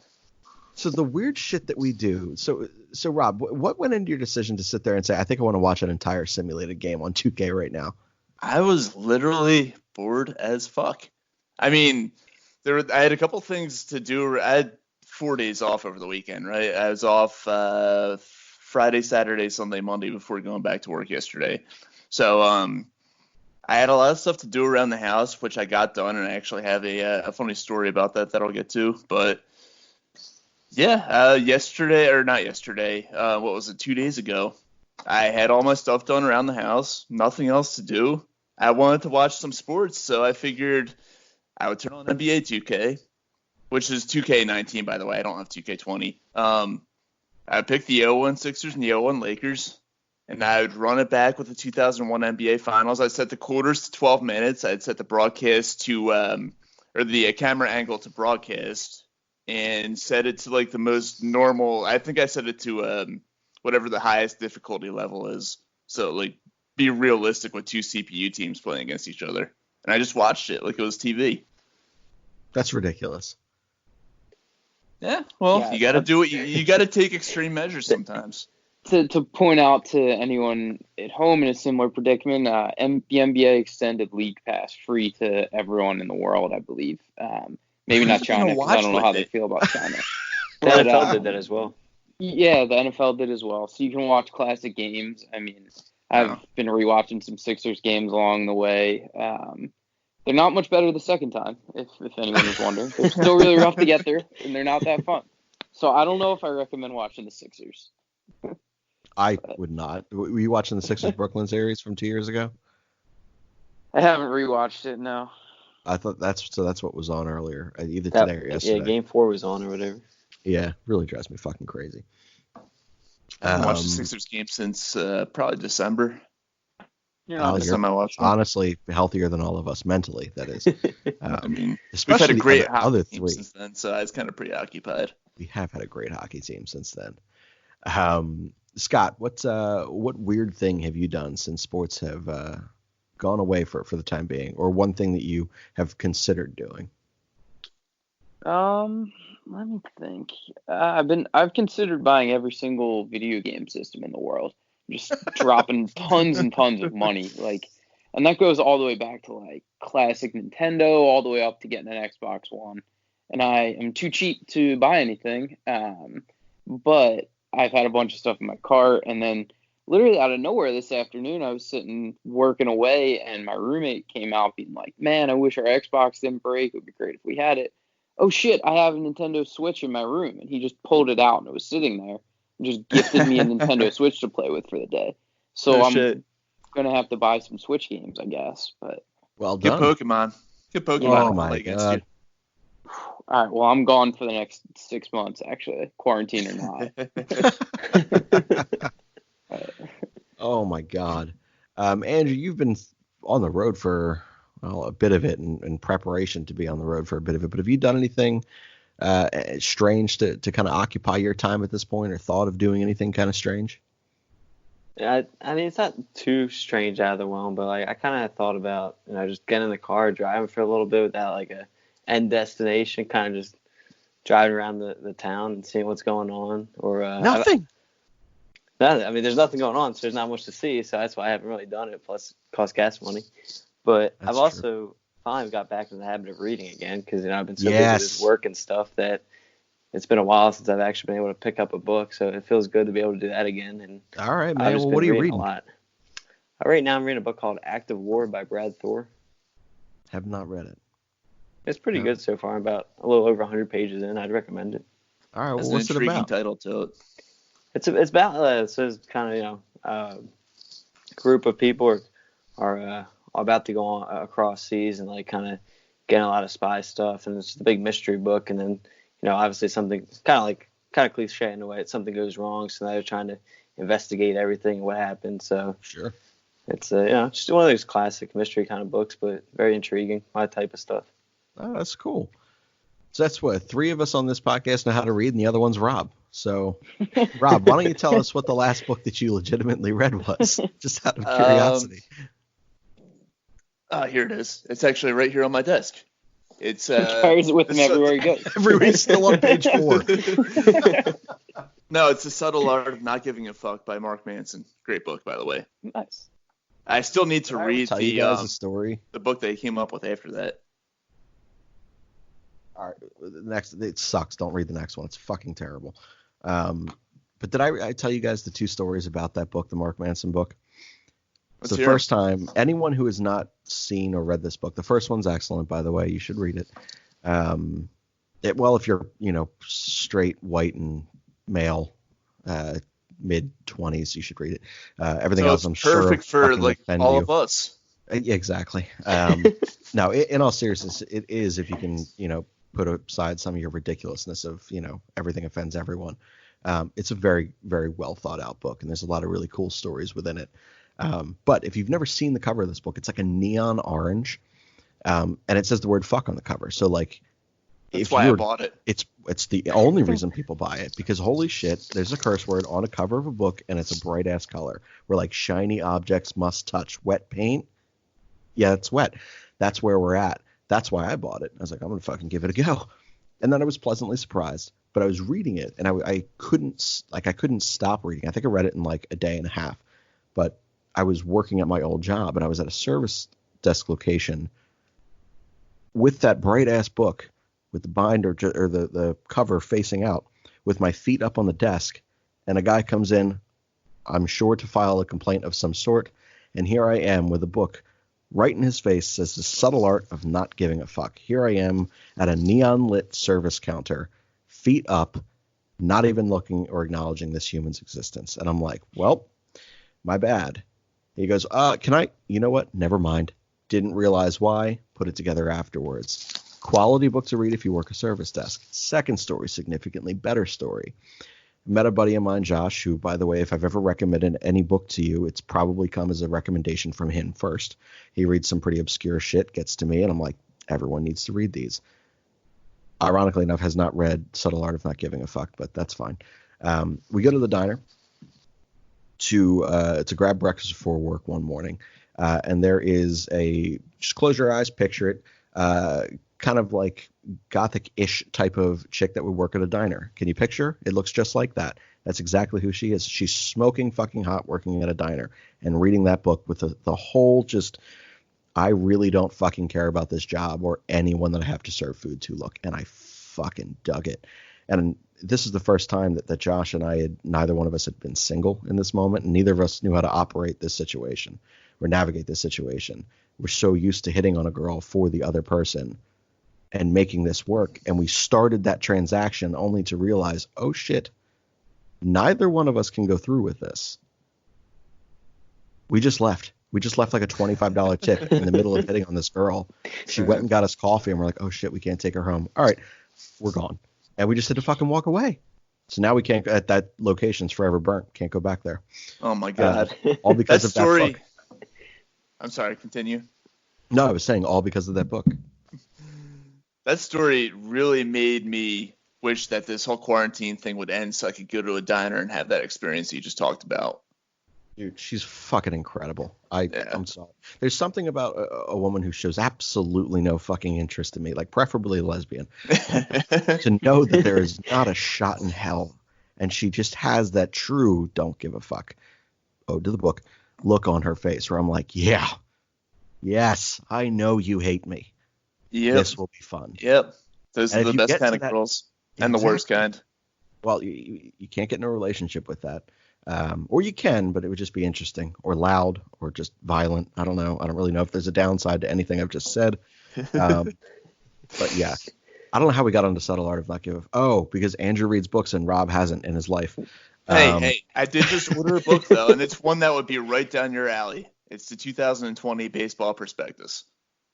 Speaker 2: So the weird shit that we do. So Rob, what went into your decision to sit there and say, I think I want to watch an entire simulated game on 2K right now?
Speaker 3: I was literally bored as fuck. I mean, I had a couple things to do. I had 4 days off over the weekend, right? I was off Friday, Saturday, Sunday, Monday before going back to work yesterday. So I had a lot of stuff to do around the house, which I got done, and I actually have a funny story about that I'll get to. But yeah, what was it, 2 days ago, I had all my stuff done around the house, nothing else to do. I wanted to watch some sports, so I figured I would turn on NBA 2K, which is 2K19, by the way. I don't have 2K20. I picked the 0-1 Sixers and the 0-1 Lakers, and I would run it back with the 2001 NBA Finals. I set the quarters to 12 minutes. I'd set the broadcast to, or the camera angle to broadcast, and set it to like the most normal. I think I set it to whatever the highest difficulty level is. So like be realistic with two CPU teams playing against each other. And I just watched it like it was TV.
Speaker 2: That's ridiculous.
Speaker 3: Yeah, well,
Speaker 4: Yeah,
Speaker 3: you got to do it. You got to take extreme measures sometimes.
Speaker 4: To point out to anyone at home in a similar predicament, the NBA extended League Pass free to everyone in the world, I believe. Maybe not China, because I don't know how they feel about China.
Speaker 5: The NFL did that as well.
Speaker 4: Yeah, the NFL did as well. So you can watch classic games. I mean, I've been rewatching some Sixers games along the way. They're not much better the second time, if anyone was wondering. They're still really rough to get through, and they're not that fun. So I don't know if I recommend watching the Sixers.
Speaker 2: I would not. Were you watching the Sixers Brooklyn series from 2 years ago?
Speaker 4: I haven't rewatched it, no.
Speaker 2: I thought that's what was on earlier, either today or yesterday.
Speaker 5: Yeah, Game 4 was on or whatever.
Speaker 2: Yeah, really drives me fucking crazy.
Speaker 3: I haven't watched the Sixers game since probably December.
Speaker 4: Yeah,
Speaker 3: last time I watched them.
Speaker 2: Honestly, healthier than all of us mentally. That is.
Speaker 3: I mean, we've
Speaker 2: especially
Speaker 3: had a great
Speaker 2: the other
Speaker 3: hockey team
Speaker 2: three.
Speaker 3: since then, so I was kind of preoccupied.
Speaker 2: We have had a great hockey team since then. Scott, what weird thing have you done since sports have gone away for the time being, or one thing that you have considered doing?
Speaker 4: Let me think. I've considered buying every single video game system in the world, just dropping tons and tons of money, and that goes all the way back to like classic Nintendo, all the way up to getting an Xbox One. And I am too cheap to buy anything, but I've had a bunch of stuff in my cart, and then literally out of nowhere this afternoon, I was sitting working away, and my roommate came out being like, "Man, I wish our Xbox didn't break. It would be great if we had it." Oh shit, I have a Nintendo Switch in my room, and he just pulled it out, and it was sitting there, and just gifted me a Nintendo Switch to play with for the day. So I'm gonna have to buy some Switch games, I guess. But
Speaker 2: well
Speaker 3: done. Good Pokemon.
Speaker 2: Oh my god.
Speaker 4: All right, well, I'm gone for the next 6 months, actually, quarantine or not.
Speaker 2: Oh my god. Andrew, you've been on the road for a bit of it, in preparation to be on the road for a bit of it, but have you done anything strange to kind of occupy your time at this point, or thought of doing anything kind of strange?
Speaker 5: Yeah, I mean, it's not too strange out of the realm, but I kind of thought about, just getting in the car, driving for a little bit without like a end destination, kind of just driving around the town and seeing what's going on. Or
Speaker 2: nothing.
Speaker 5: I mean, there's nothing going on, so there's not much to see, so that's why I haven't really done it. Plus, it costs gas money. But I've also finally got back in the habit of reading again, because I've been so busy with work and stuff that it's been a while since I've actually been able to pick up a book. So it feels good to be able to do that again. And
Speaker 2: all right, man. Well, what are you reading?
Speaker 5: A lot. Right now, I'm reading a book called Act of War by Brad Thor.
Speaker 2: Have not read it.
Speaker 5: It's pretty good so far. I'm about a little over 100 pages in. I'd recommend it.
Speaker 2: All right. Well,
Speaker 3: what's
Speaker 2: it about?
Speaker 3: Title to it.
Speaker 5: It's about it says kind of a group of people are about to go across seas and like kind of getting a lot of spy stuff, and it's the big mystery book. And then obviously something kind of cliche in a way. Something goes wrong, so now they're trying to investigate everything what happened. So
Speaker 2: sure,
Speaker 5: it's just one of those classic mystery kind of books, but very intriguing. My type of stuff.
Speaker 2: Oh, that's cool. So that's what 3 of us on this podcast know how to read, and the other one's Rob. So, Rob, why don't you tell us what the last book that you legitimately read was, just out of curiosity?
Speaker 3: Here it is. It's actually right here on my desk. It's
Speaker 4: He carries it with him everywhere he goes.
Speaker 2: Everybody's still on page 4.
Speaker 3: No, it's The Subtle Art of Not Giving a Fuck by Mark Manson. Great book, by the way.
Speaker 4: Nice.
Speaker 3: I still need to read
Speaker 2: Tell you guys a story.
Speaker 3: the book they came up with after that.
Speaker 2: All right, the next, it sucks. Don't read the next one. It's fucking terrible. But did I tell you guys the 2 stories about that book, the Mark Manson book? It's the first time, anyone who has not seen or read this book, the first one's excellent, by the way. You should read it. Well, if you're, straight, white, and male, mid-20s, you should read it. Everything else, I'm sure,
Speaker 3: perfect for all
Speaker 2: you.
Speaker 3: of us.
Speaker 2: Exactly. No, in all seriousness, it is if you can, put aside some of your ridiculousness of, everything offends everyone. It's a very, very well thought out book, and there's a lot of really cool stories within it. But if you've never seen the cover of this book, it's like a neon orange, and it says the word "fuck" on the cover. So
Speaker 3: that's why I bought it.
Speaker 2: It's the only reason people buy it, because holy shit, there's a curse word on a cover of a book, and it's a bright ass color. We're like, shiny objects must touch. Wet paint, yeah, it's wet. That's where we're at. That's why I bought it. I was like, I'm gonna fucking give it a go, and then I was pleasantly surprised. But I was reading it, and I couldn't stop reading. I think I read it in like a day and a half, but I was working at my old job, and I was at a service desk location with that bright ass book, with the binder or the cover facing out, with my feet up on the desk, and a guy comes in, I'm sure to file a complaint of some sort, and here I am with a book right in his face, says The Subtle Art of Not Giving a Fuck. Here I am at a neon lit service counter, feet up, not even looking or acknowledging this human's existence. And I'm like, well, my bad. He goes, can I, you know what? Never mind. Didn't realize why. Put it together afterwards. Quality book to read if you work a service desk. Second story, significantly better story. Met a buddy of mine, Josh, who, by the way, if I've ever recommended any book to you, it's probably come as a recommendation from him first. He reads some pretty obscure shit, gets to me, and I'm like, everyone needs to read these. Ironically enough, has not read Subtle Art of Not Giving a Fuck, but that's fine. We go to the diner to grab breakfast before work one morning, and there is just close your eyes, picture it, kind of like gothic-ish type of chick that would work at a diner. Can you picture? It looks just like that. That's exactly who she is. She's smoking fucking hot working at a diner and reading that book with the whole just, I really don't fucking care about this job or anyone that I have to serve food to look. And I fucking dug it. And this is the first time that Josh and I neither one of us had been single in this moment, and neither of us knew how to operate this situation or navigate this situation. We're so used to hitting on a girl for the other person and making this work. And we started that transaction only to realize, oh shit, neither one of us can go through with this. We just left. We just left like a $25 tip in the middle of hitting on this girl. She went and got us coffee, and we're like, oh shit, we can't take her home. All right, we're gone. And we just had to fucking walk away. So now we can't, at that location's forever burnt. Can't go back there.
Speaker 3: Oh my God.
Speaker 2: All because of that book.
Speaker 3: I'm sorry, continue.
Speaker 2: No, I was saying all because of that book.
Speaker 3: That story really made me wish that this whole quarantine thing would end so I could go to a diner and have that experience you just talked about.
Speaker 2: Dude, she's fucking incredible. I'm sorry. There's something about a woman who shows absolutely no fucking interest in me, like preferably a lesbian, to know that there is not a shot in hell. And she just has that true don't give a fuck, ode to the book, look on her face where I'm like, yeah, yes, I know you hate me. Yep. This will be fun.
Speaker 3: Yep. Those are the best kind of girls and the worst kind.
Speaker 2: Well, you can't get in a relationship with that. Or you can, but it would just be interesting or loud or just violent. I don't know. I don't really know if there's a downside to anything I've just said. But yeah, I don't know how we got onto Subtle Art of Not Giving. Oh, because Andrew reads books and Rob hasn't in his life.
Speaker 3: Hey, I did just order a book though, and it's one that would be right down your alley. It's the 2020 Baseball Prospectus.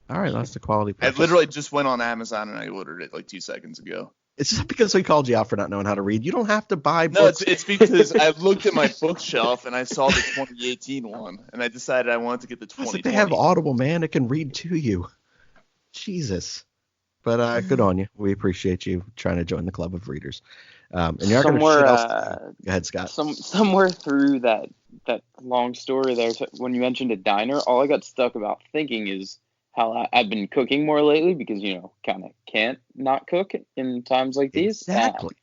Speaker 2: All right, that's the quality.
Speaker 3: I literally just went on Amazon and I ordered it like 2 seconds ago.
Speaker 2: It's just because we called you out for not knowing how to read. You don't have to buy books.
Speaker 3: No, it's because I looked at my bookshelf and I saw the 2018 one, and I decided I wanted to get the 2020.
Speaker 2: Like they have Audible, man. It can read to you. Jesus. But good on you. We appreciate you trying to join the club of readers. And you're not going to shit else. Go ahead, Scott.
Speaker 4: Somewhere through that long story there, when you mentioned a diner, all I got stuck about thinking is how I've been cooking more lately because, kind of can't not cook in times like these.
Speaker 2: Exactly.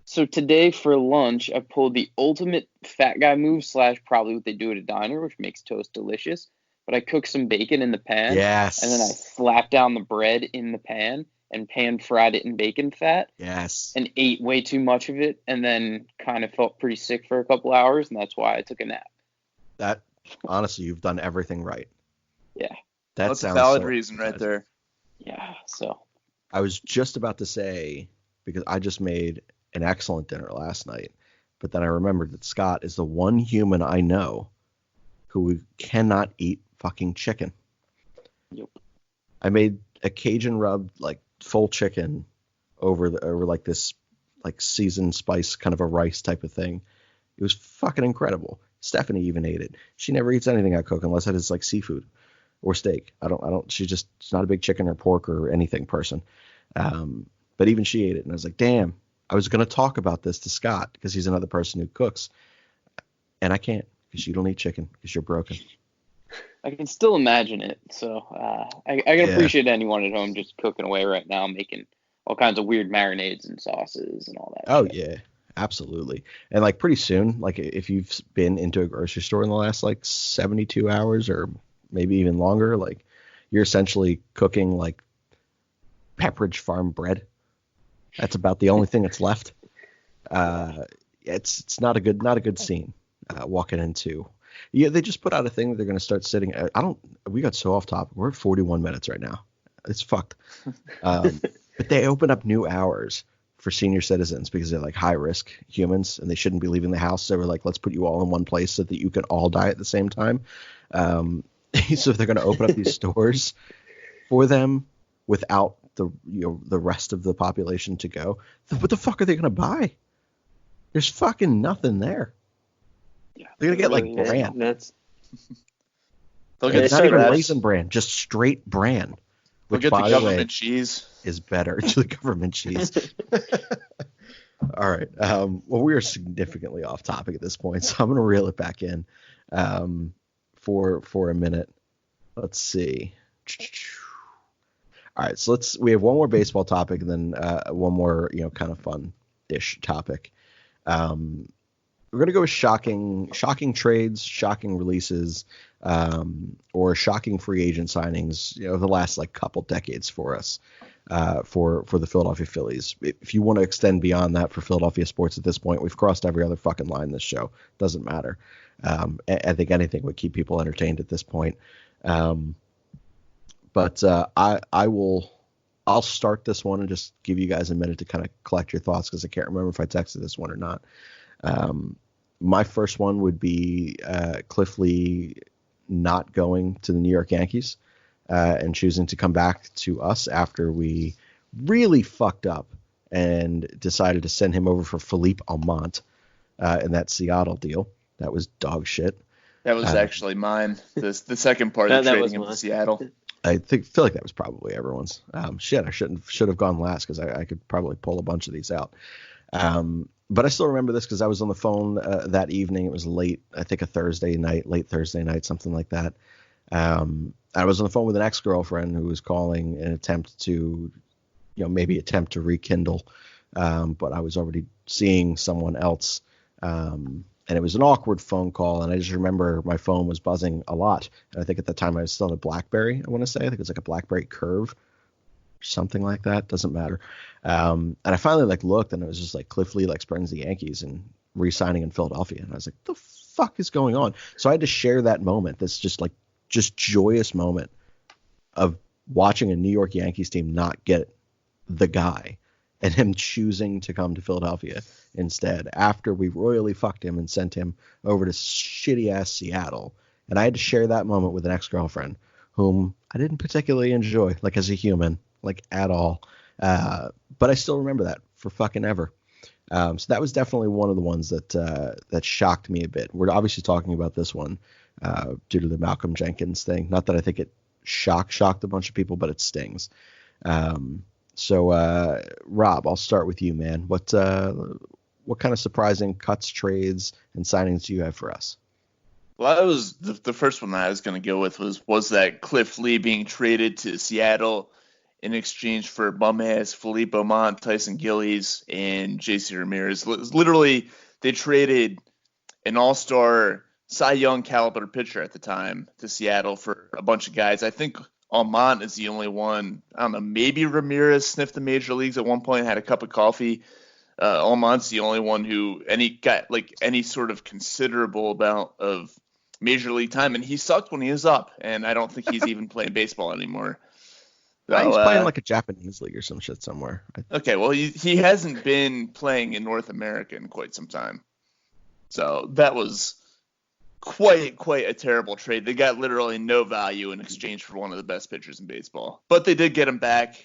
Speaker 4: So today for lunch, I pulled the ultimate fat guy move / probably what they do at a diner, which makes toast delicious. But I cooked some bacon in the pan.
Speaker 2: Yes.
Speaker 4: And then I slapped down the bread in the pan and pan fried it in bacon fat.
Speaker 2: Yes.
Speaker 4: And ate way too much of it and then kind of felt pretty sick for a couple hours. And that's why I took a nap.
Speaker 2: That, honestly, you've done everything right.
Speaker 4: Yeah.
Speaker 3: That's a
Speaker 2: sounds
Speaker 3: valid
Speaker 2: so
Speaker 3: reason right there.
Speaker 4: Yeah. So
Speaker 2: I was just about to say, because I just made an excellent dinner last night, but then I remembered that Scott is the one human I know who cannot eat fucking chicken.
Speaker 4: Yep.
Speaker 2: I made a Cajun rub, like full chicken over like this like seasoned spice kind of a rice type of thing. It was fucking incredible. Stephanie even ate it. She never eats anything I cook unless it is like seafood or steak. She's not a big chicken or pork or anything person. But even she ate it, and I was like, damn, I was going to talk about this to Scott because he's another person who cooks, and I can't because you don't eat chicken because you're broken.
Speaker 4: I can still imagine it. So I can appreciate anyone at home just cooking away right now, making all kinds of weird marinades and sauces and all that.
Speaker 2: Oh,
Speaker 4: shit.
Speaker 2: yeah, absolutely. And like pretty soon, like if you've been into a grocery store in the last like 72 hours or maybe even longer, like you're essentially cooking like Pepperidge Farm bread. That's about the only thing that's left. It's not a good scene walking into. Yeah, they just put out a thing that they're going to start sitting. We got so off topic. We're at 41 minutes right now. It's fucked. But they open up new hours for senior citizens because they're like high risk humans and they shouldn't be leaving the house. So we're like, let's put you all in one place so that you can all die at the same time. So they're going to open up these stores for them without the rest of the population to go. What the fuck are they going to buy? There's fucking nothing there.
Speaker 4: Yeah,
Speaker 2: they're going to get like
Speaker 4: really
Speaker 2: bran.
Speaker 3: They'll
Speaker 2: It's
Speaker 3: get
Speaker 2: not even
Speaker 3: the
Speaker 2: raisin bran, just straight bran.
Speaker 3: They'll
Speaker 2: Which,
Speaker 3: get the
Speaker 2: by the way,
Speaker 3: government cheese.
Speaker 2: is better. The government cheese. All right. Well, we are significantly off topic at this point, so I'm going to reel it back in for a minute. Let's see. All right, so we have one more baseball topic and then one more, kind of fun-ish topic. We're going to go with shocking trades, shocking releases, or shocking free agent signings, the last like couple decades for us, for the Philadelphia Phillies. If you want to extend beyond that for Philadelphia sports at this point, we've crossed every other fucking line this show. Doesn't matter. I think anything would keep people entertained at this point. But I'll start this one and just give you guys a minute to kind of collect your thoughts because I can't remember if I texted this one or not. My first one would be Cliff Lee not going to the New York Yankees and choosing to come back to us after we really fucked up and decided to send him over for Philippe Almont in that Seattle deal. That was dog shit.
Speaker 3: That was actually mine. The second part of trading him to Seattle.
Speaker 2: I feel like that was probably everyone's. I should have gone last because I could probably pull a bunch of these out. But I still remember this because I was on the phone that evening. It was late, I think late Thursday night, something like that. I was on the phone with an ex-girlfriend who was calling an attempt to, attempt to rekindle. But I was already seeing someone else. And it was an awkward phone call, and I just remember my phone was buzzing a lot. And I think at the time I was still on a BlackBerry, I want to say. I think it was like a BlackBerry Curve, something like that. Doesn't matter. And I finally looked, and it was just like Cliff Lee springs the Yankees and re-signing in Philadelphia. And I was like, the fuck is going on? So I had to share that moment, this just joyous moment of watching a New York Yankees team not get the guy and him choosing to come to Philadelphia instead after we royally fucked him and sent him over to shitty ass Seattle. And I had to share that moment with an ex-girlfriend whom I didn't particularly enjoy, as a human, at all. But I still remember that for fucking ever. So that was definitely one of the ones that shocked me a bit. We're obviously talking about this one due to the Malcolm Jenkins thing. Not that I think it shocked a bunch of people, but it stings. So Rob, I'll start with you, man. What kind of surprising cuts, trades, and signings do you have for us?
Speaker 3: Well, that was the first one that I was going to go with was that Cliff Lee being traded to Seattle in exchange for bum-ass Philippe Beaumont, Tyson Gillies, and JC Ramirez. Literally, they traded an all-star Cy Young caliber pitcher at the time to Seattle for a bunch of guys. I think Almont is the only one. I don't know, maybe Ramirez sniffed the major leagues at one point, had a cup of coffee. Almont's the only one who got like any sort of considerable amount of major league time, and he sucked when he was up, and I don't think he's even playing baseball anymore. So,
Speaker 2: He's playing like a Japanese league or some shit somewhere.
Speaker 3: Okay, well, he hasn't been playing in North America in quite some time. So that was quite a terrible trade. They got literally no value in exchange for one of the best pitchers in baseball. But they did get him back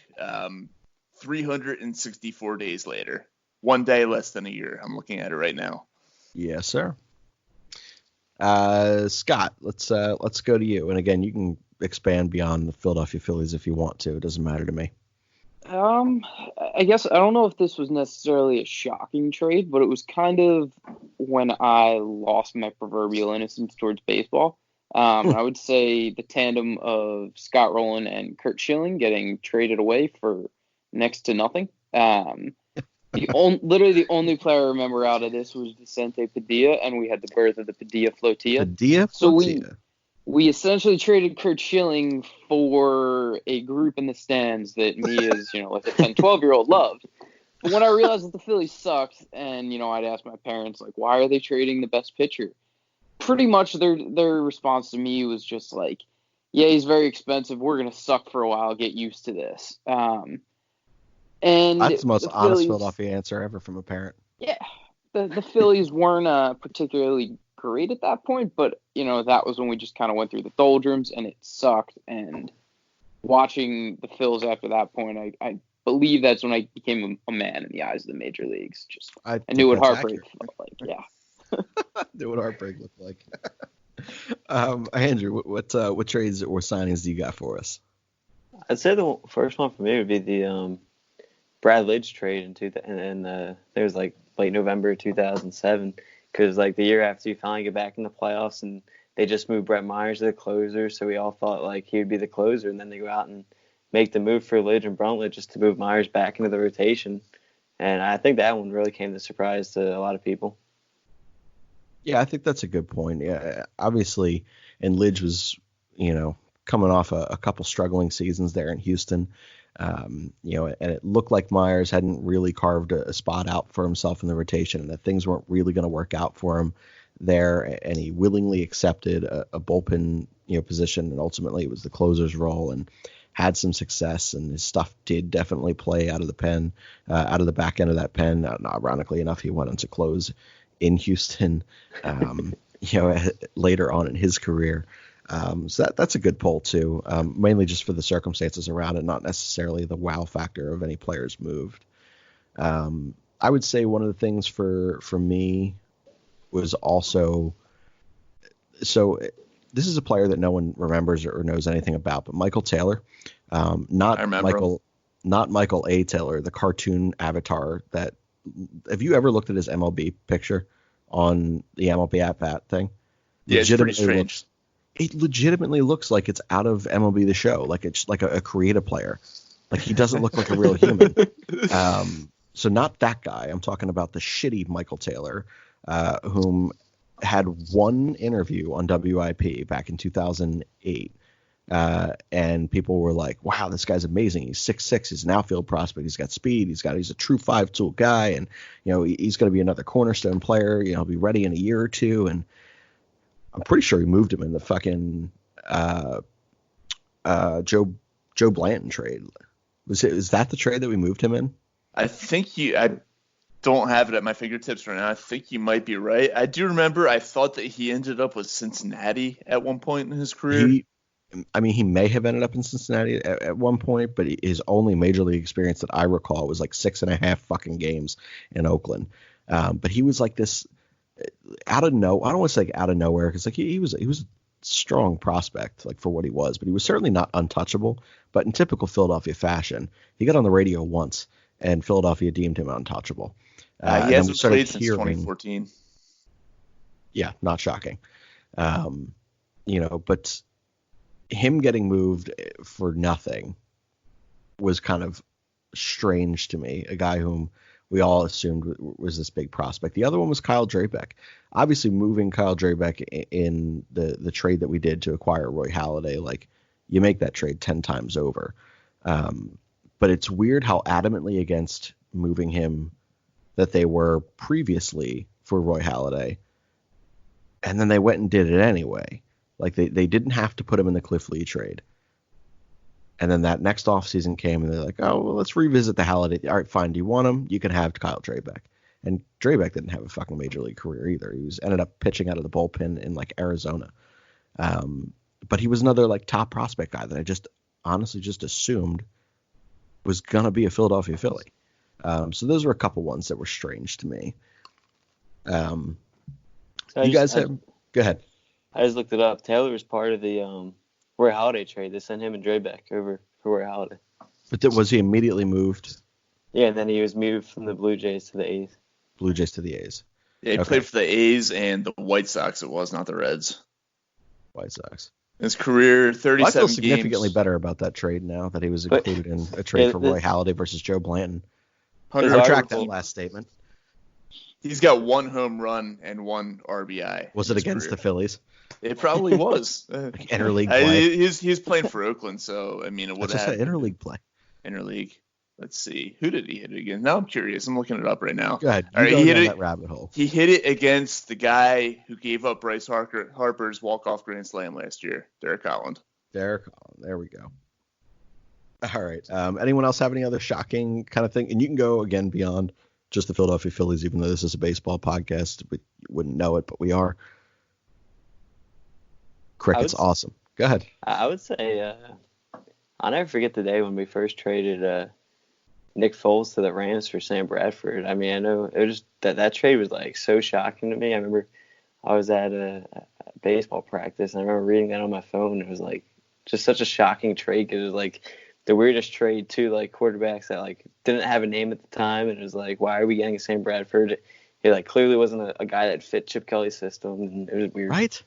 Speaker 3: 364 days later. 1 day less than a year. I'm looking at it right now.
Speaker 2: Yes, sir. Scott, let's go to you. And again, you can expand beyond the Philadelphia Phillies if you want to. It doesn't matter to me.
Speaker 4: I guess I don't know if this was necessarily a shocking trade, but it was kind of when I lost my proverbial innocence towards baseball. I would say the tandem of Scott Rowland and Curt Schilling getting traded away for next to nothing. Literally the only player I remember out of this was Vicente Padilla, and we had the birth of the Padilla Flotilla.
Speaker 2: So
Speaker 4: we essentially traded Curt Schilling for a group in the stands that me as, like a 10, 12-year-old loved. But when I realized that the Phillies sucked, and, I'd ask my parents, like, why are they trading the best pitcher? Pretty much their response to me was just like, yeah, he's very expensive. We're going to suck for a while. Get used to this. And
Speaker 2: that's the most honest Philadelphia answer ever from a parent.
Speaker 4: Yeah. The Phillies weren't particularly great at that point, but that was when we just kind of went through the doldrums and it sucked. And watching the Phils after that point, I believe that's when I became a man in the eyes of the major leagues. Just I knew what heartbreak felt like. Yeah.
Speaker 2: I knew what heartbreak looked like. Andrew, what trades or signings do you got for us?
Speaker 5: I'd say the first one for me would be the Brad Lidge trade and there was like late November 2007. Because, like, the year after you finally get back in the playoffs and they just moved Brett Myers to the closer, so we all thought, like, he would be the closer, and then they go out and make the move for Lidge and Bruntlett just to move Myers back into the rotation. And I think that one really came as a surprise to a lot of people.
Speaker 2: Yeah, I think that's a good point. Yeah, obviously, and Lidge was, coming off a couple struggling seasons there in Houston. And it looked like Myers hadn't really carved a spot out for himself in the rotation, and that things weren't really going to work out for him there. And he willingly accepted a bullpen, position, and ultimately it was the closer's role, and had some success. And his stuff did definitely play out of the pen, out of the back end of that pen. Ironically enough, he went on to close in Houston, later on in his career. So that's a good poll too, mainly just for the circumstances around it, not necessarily the wow factor of any players moved. I would say one of the things for me was also, so this is a player that no one remembers or knows anything about, but Michael Taylor, not Michael A. Taylor, the cartoon avatar that, have you ever looked at his MLB picture on the MLB at-bat thing?
Speaker 3: Yeah, it's pretty strange.
Speaker 2: It legitimately looks like it's out of MLB The Show, like it's like a creative player. Like he doesn't look like a real human. So not that guy. I'm talking about the shitty Michael Taylor, whom had one interview on WIP back in 2008. And people were like, wow, this guy's amazing. He's 6'6", he's an outfield prospect. He's got speed. He's a true 5-tool guy. And, he's going to be another cornerstone player. He'll be ready in a year or two. And I'm pretty sure he moved him in the fucking Joe Blanton trade. Is that the trade that we moved him in?
Speaker 3: I don't have it at my fingertips right now. I think you might be right. I do remember I thought that he ended up with Cincinnati at one point in his career.
Speaker 2: He may have ended up in Cincinnati at one point, but his only major league experience that I recall was like 6.5 fucking games in Oakland. But he was like this I don't want to say out of nowhere, because like he was a strong prospect, like for what he was, but he was certainly not untouchable. But in typical Philadelphia fashion, he got on the radio once, and Philadelphia deemed him untouchable.
Speaker 3: He hasn't played since 2014.
Speaker 2: Yeah, not shocking. But him getting moved for nothing was kind of strange to me. A guy whom we all assumed was this big prospect. The other one was Kyle Drabeck. Obviously, moving Kyle Drabeck in the trade that we did to acquire Roy Halladay, like, you make that trade 10 times over. But it's weird how adamantly against moving him that they were previously for Roy Halladay. And then they went and did it anyway. Like, they didn't have to put him in the Cliff Lee trade. And then that next offseason came, and they're like, oh, well, let's revisit the Halladay. All right, fine. Do you want him? You can have Kyle Drabeck. And Drabeck didn't have a fucking major league career either. He ended up pitching out of the bullpen in, like, Arizona. But he was another, like, top prospect guy that I just honestly just assumed was going to be a Philadelphia Philly. So those were a couple ones that were strange to me. Go ahead.
Speaker 5: I just looked it up. Taylor was part of the Roy Halladay trade. They sent him and Drabeck over for Roy Halladay.
Speaker 2: But was he immediately moved?
Speaker 5: Yeah, and then he was moved from the Blue Jays to the A's.
Speaker 3: Yeah, he played for the A's and the White Sox. It was not the Reds.
Speaker 2: White Sox.
Speaker 3: His career, 37
Speaker 2: I feel
Speaker 3: games.
Speaker 2: significantly better about that trade now that he was included in a trade for Roy Halladay versus Joe Blanton. I retract that last statement.
Speaker 3: He's got 1 home run and 1 RBI.
Speaker 2: Was it against the Phillies?
Speaker 3: It probably was.
Speaker 2: Like interleague play.
Speaker 3: He's playing for Oakland, so I mean, it would have
Speaker 2: interleague play.
Speaker 3: Interleague. Let's see. Who did he hit it against? Now I'm curious. I'm looking it up right now.
Speaker 2: Go ahead.
Speaker 3: All right, he hit
Speaker 2: that rabbit hole.
Speaker 3: He hit it against the guy who gave up Bryce Harper's walk-off grand slam last year, Derek Holland.
Speaker 2: There we go. All right. Anyone else have any other shocking kind of thing? And you can go again beyond just the Philadelphia Phillies, even though this is a baseball podcast. We wouldn't know it, but we are. Cricket's awesome. Go ahead.
Speaker 5: I would say I'll never forget the day when we first traded Nick Foles to the Rams for Sam Bradford. I mean, I know it was just that trade was like so shocking to me. I remember I was at a baseball practice and I remember reading that on my phone. It was like just such a shocking trade because it was like the weirdest trade too, like quarterbacks that like didn't have a name at the time, and it was like, why are we getting Sam Bradford? He like clearly wasn't a guy that fit Chip Kelly's system, and it was weird.
Speaker 2: Right.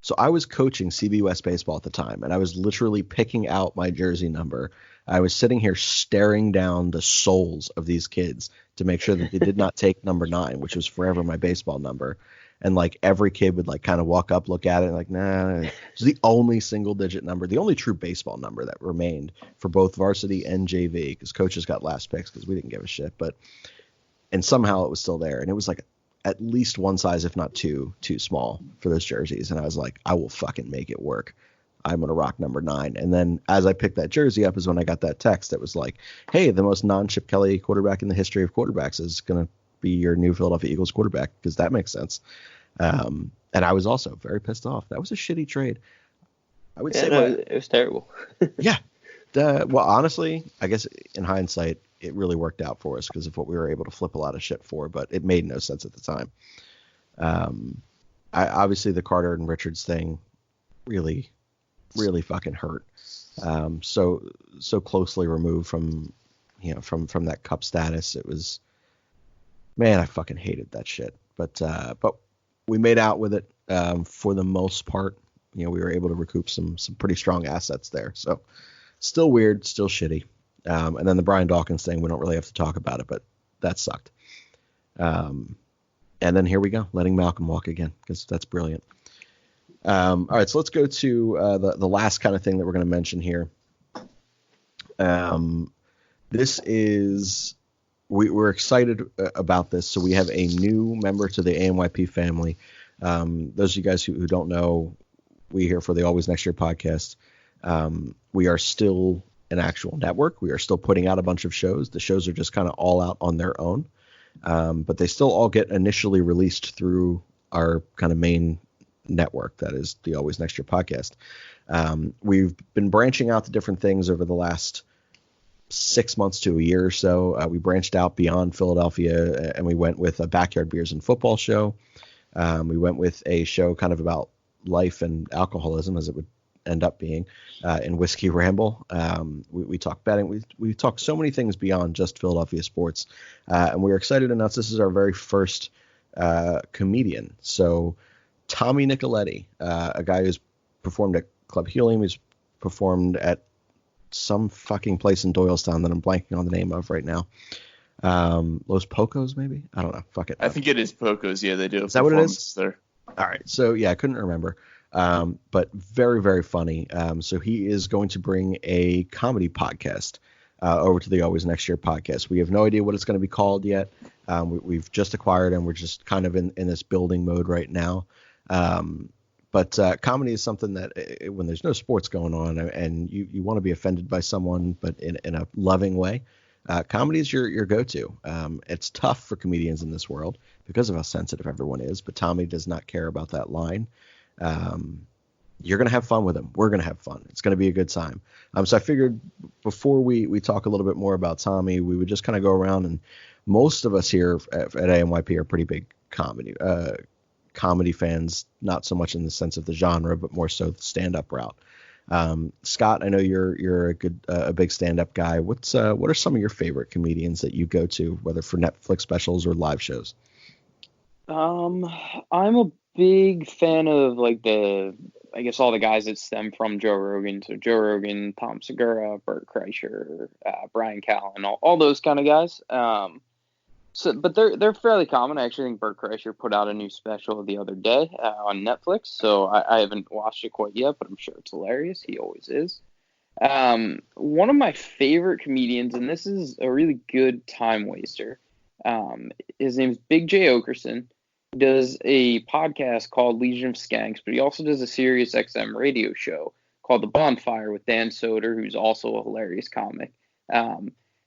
Speaker 2: So I was coaching CBS baseball at the time, and I was literally picking out my jersey number. I was sitting here staring down the souls of these kids to make sure that they did not take number 9, which was forever my baseball number. And like every kid would like kind of walk up, look at it, and like, nah. It's the only single digit number, the only true baseball number that remained for both varsity and JV, because coaches got last picks because we didn't give a shit. And somehow it was still there, and it was like at least one size, if not two, too small for those jerseys. And I was like, I will fucking make it work. I'm going to rock number 9. And then as I picked that jersey up is when I got that text that was like, hey, the most non-Chip Kelly quarterback in the history of quarterbacks is going to be your new Philadelphia Eagles quarterback, because that makes sense. And I was also very pissed off. That was a shitty trade. I would say
Speaker 5: it was terrible.
Speaker 2: Yeah. Well, honestly, I guess in hindsight, it really worked out for us because of what we were able to flip a lot of shit for, but it made no sense at the time. Obviously the Carter and Richards thing really, really fucking hurt. So closely removed from that Cup status. It was, man, I fucking hated that shit. But we made out with it for the most part. We were able to recoup some pretty strong assets there. So still weird, still shitty. And then the Brian Dawkins thing, we don't really have to talk about it, but that sucked. And then here we go, letting Malcolm walk again, because that's brilliant. All right, so let's go to the last kind of thing that we're going to mention here. This is, we're excited about this. So we have a new member to the ANYP family. Those of you guys who don't know, we here for the Always Next Year podcast. We are still an actual network. We are still putting out a bunch of shows. The shows are just kind of all out on their own. But they still all get initially released through our kind of main network. That is the Always Next Year podcast. We've been branching out to different things over the last 6 months to a year or so. We branched out beyond Philadelphia, and we went with a Backyard Beers and Football show. We went with a show kind of about life and alcoholism, as it would end up being, in Whiskey Ramble. We talk betting. We talk so many things beyond just Philadelphia sports. And we're excited to announce this is our very first comedian. So Tommy Nicoletti, a guy who's performed at Club Helium. He's performed at some fucking place in Doylestown that I'm blanking on the name of right now. Los Pocos, maybe? I don't know. Fuck it.
Speaker 3: I think it is Pocos. Yeah, they do.
Speaker 2: Is that what it is?
Speaker 3: There.
Speaker 2: All right. So, yeah, I couldn't remember. But very, very funny. So he is going to bring a comedy podcast over to the Always Next Year podcast. We have no idea what it's going to be called yet. We've just acquired and we're just kind of in this building mode right now. But comedy is something that when there's no sports going on and you want to be offended by someone, but in a loving way, comedy is your go-to. It's tough for comedians in this world because of how sensitive everyone is, but Tommy does not care about that line. You're going to have fun with him. We're going to have fun. It's going to be a good time. So I figured before we talk a little bit more about Tommy, we would just kind of go around, and most of us here at ANYP are pretty big comedy fans, not so much in the sense of the genre, but more so the stand-up route. Scott, I know you're a big stand-up guy. What are some of your favorite comedians that you go to, whether for Netflix specials or live shows?
Speaker 4: I'm a big fan of all the guys that stem from Joe Rogan. So Joe Rogan, Tom Segura, Bert Kreischer, Brian Callen, all those kind of guys. But they're fairly common. I actually think Bert Kreischer put out a new special the other day on Netflix. So I haven't watched it quite yet, but I'm sure it's hilarious. He always is. One of my favorite comedians, and this is a really good time waster. His name's Big J. Okerson. He does a podcast called Legion of Skanks, but he also does a Sirius XM radio show called The Bonfire with Dan Soder, who's also a hilarious comic.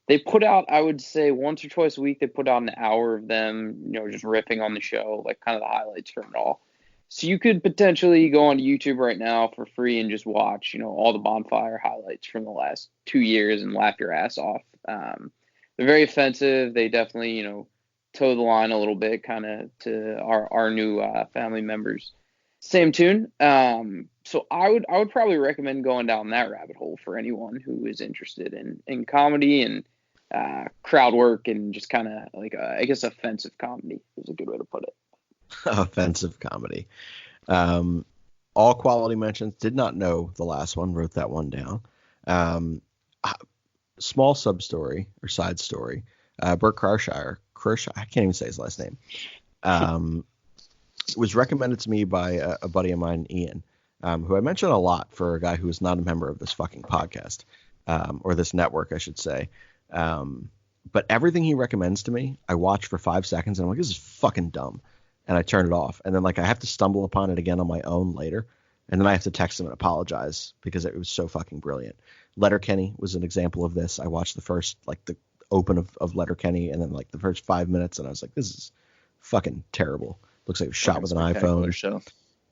Speaker 4: They put out, I would say, once or twice a week, they put out an hour of them, just riffing on the show, like kind of the highlights from it all. So you could potentially go on YouTube right now for free and just watch, all the Bonfire highlights from the last 2 years and laugh your ass off. They're very offensive. They definitely, toe the line a little bit, kind of to our new family members. Same tune. So I would probably recommend going down that rabbit hole for anyone who is interested in comedy and crowd work and just kind of offensive comedy is a good way to put it.
Speaker 2: Offensive comedy. All quality mentions. Did not know the last one. Wrote that one down. Small sub story or side story. Bert Kreischer. I can't even say his last name. It was recommended to me by a buddy of mine, Ian, who I mention a lot for a guy who is not a member of this fucking podcast, or this network, I should say. But everything he recommends to me, I watch for 5 seconds and I'm like, this is fucking dumb. And I turn it off. And then I have to stumble upon it again on my own later. And then I have to text him and apologize because it was so fucking brilliant. Letterkenny was an example of this. I watched the first, the open of Letterkenny and then the first 5 minutes and I was like, this is fucking terrible. Looks like it was shot with an iPhone.
Speaker 3: Show.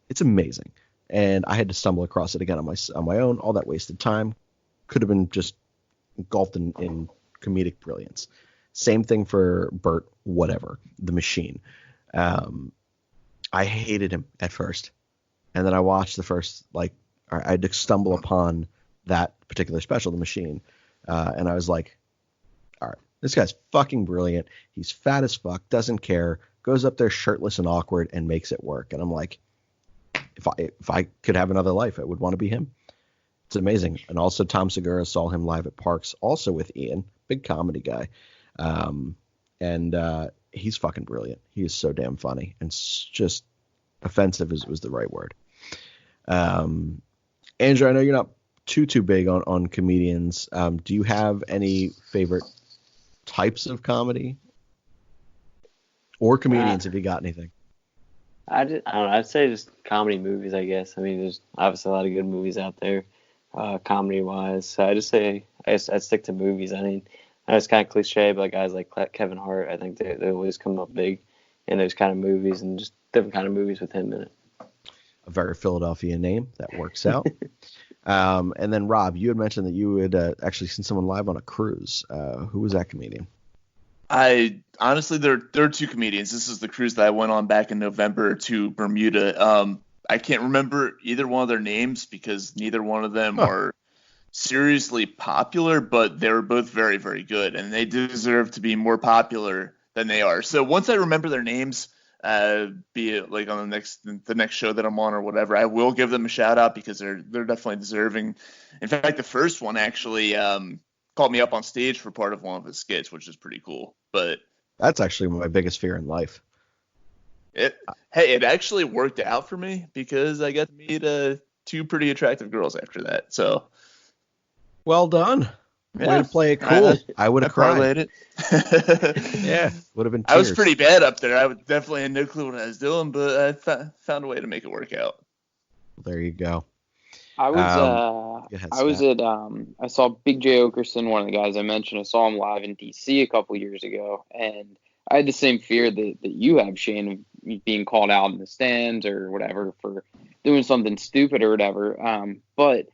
Speaker 2: It's amazing. And I had to stumble across it again on my own. All that wasted time could have been just engulfed in comedic brilliance. Same thing for Bert, whatever, the Machine. I hated him at first. And then I watched the first, I had to stumble upon that particular special, The Machine. And I was like, all right, this guy's fucking brilliant. He's fat as fuck, doesn't care, goes up there shirtless and awkward and makes it work. And I'm like, if I could have another life, I would want to be him. It's amazing. And also Tom Segura, saw him live at Parks, also with Ian, big comedy guy. And he's fucking brilliant. He is so damn funny and just offensive was the right word. Andrew, I know you're not too big on comedians. Do you have any favorite types of comedy or comedians if you got anything?
Speaker 5: I don't know. I'd say just comedy movies, I guess. I mean, there's obviously a lot of good movies out there, comedy-wise. So I just say I'd stick to movies. I mean, I know it's kind of cliche, but guys like Kevin Hart, I think they always come up big in those kind of movies and just different kind of movies with him in it.
Speaker 2: A very Philadelphia name. That works out. And then, Rob, you had mentioned that you had actually seen someone live on a cruise. Who was that comedian?
Speaker 3: I honestly, there are two comedians. This is the cruise that I went on back in November to Bermuda. I can't remember either one of their names because neither one of them are seriously popular, but they were both very, very good, and they deserve to be more popular than they are. So once I remember their names, be it like on the next show that I'm on or whatever. I will give them a shout out because they're definitely deserving. In fact, the first one actually called me up on stage for part of one of his skits, which is pretty cool. But
Speaker 2: That's actually my biggest fear in life.
Speaker 3: it actually worked out for me because I got to meet two pretty attractive girls after that. So
Speaker 2: Well done.
Speaker 3: yeah.
Speaker 2: Way to play it cool. I would
Speaker 3: I
Speaker 2: have cried.
Speaker 3: parlayed it.
Speaker 2: Yeah, would have been
Speaker 3: I was
Speaker 2: tears.
Speaker 3: pretty bad up there. I definitely had no clue what I was doing, but I found a way to make it work out.
Speaker 2: There you go.
Speaker 4: I was
Speaker 2: Go ahead,
Speaker 4: I was
Speaker 2: Scott.
Speaker 4: at I saw Big J Okerson, one of the guys I mentioned. I saw him live in DC a couple years ago, and I had the same fear that you have, Shane, of being called out in the stands or whatever for doing something stupid or whatever. But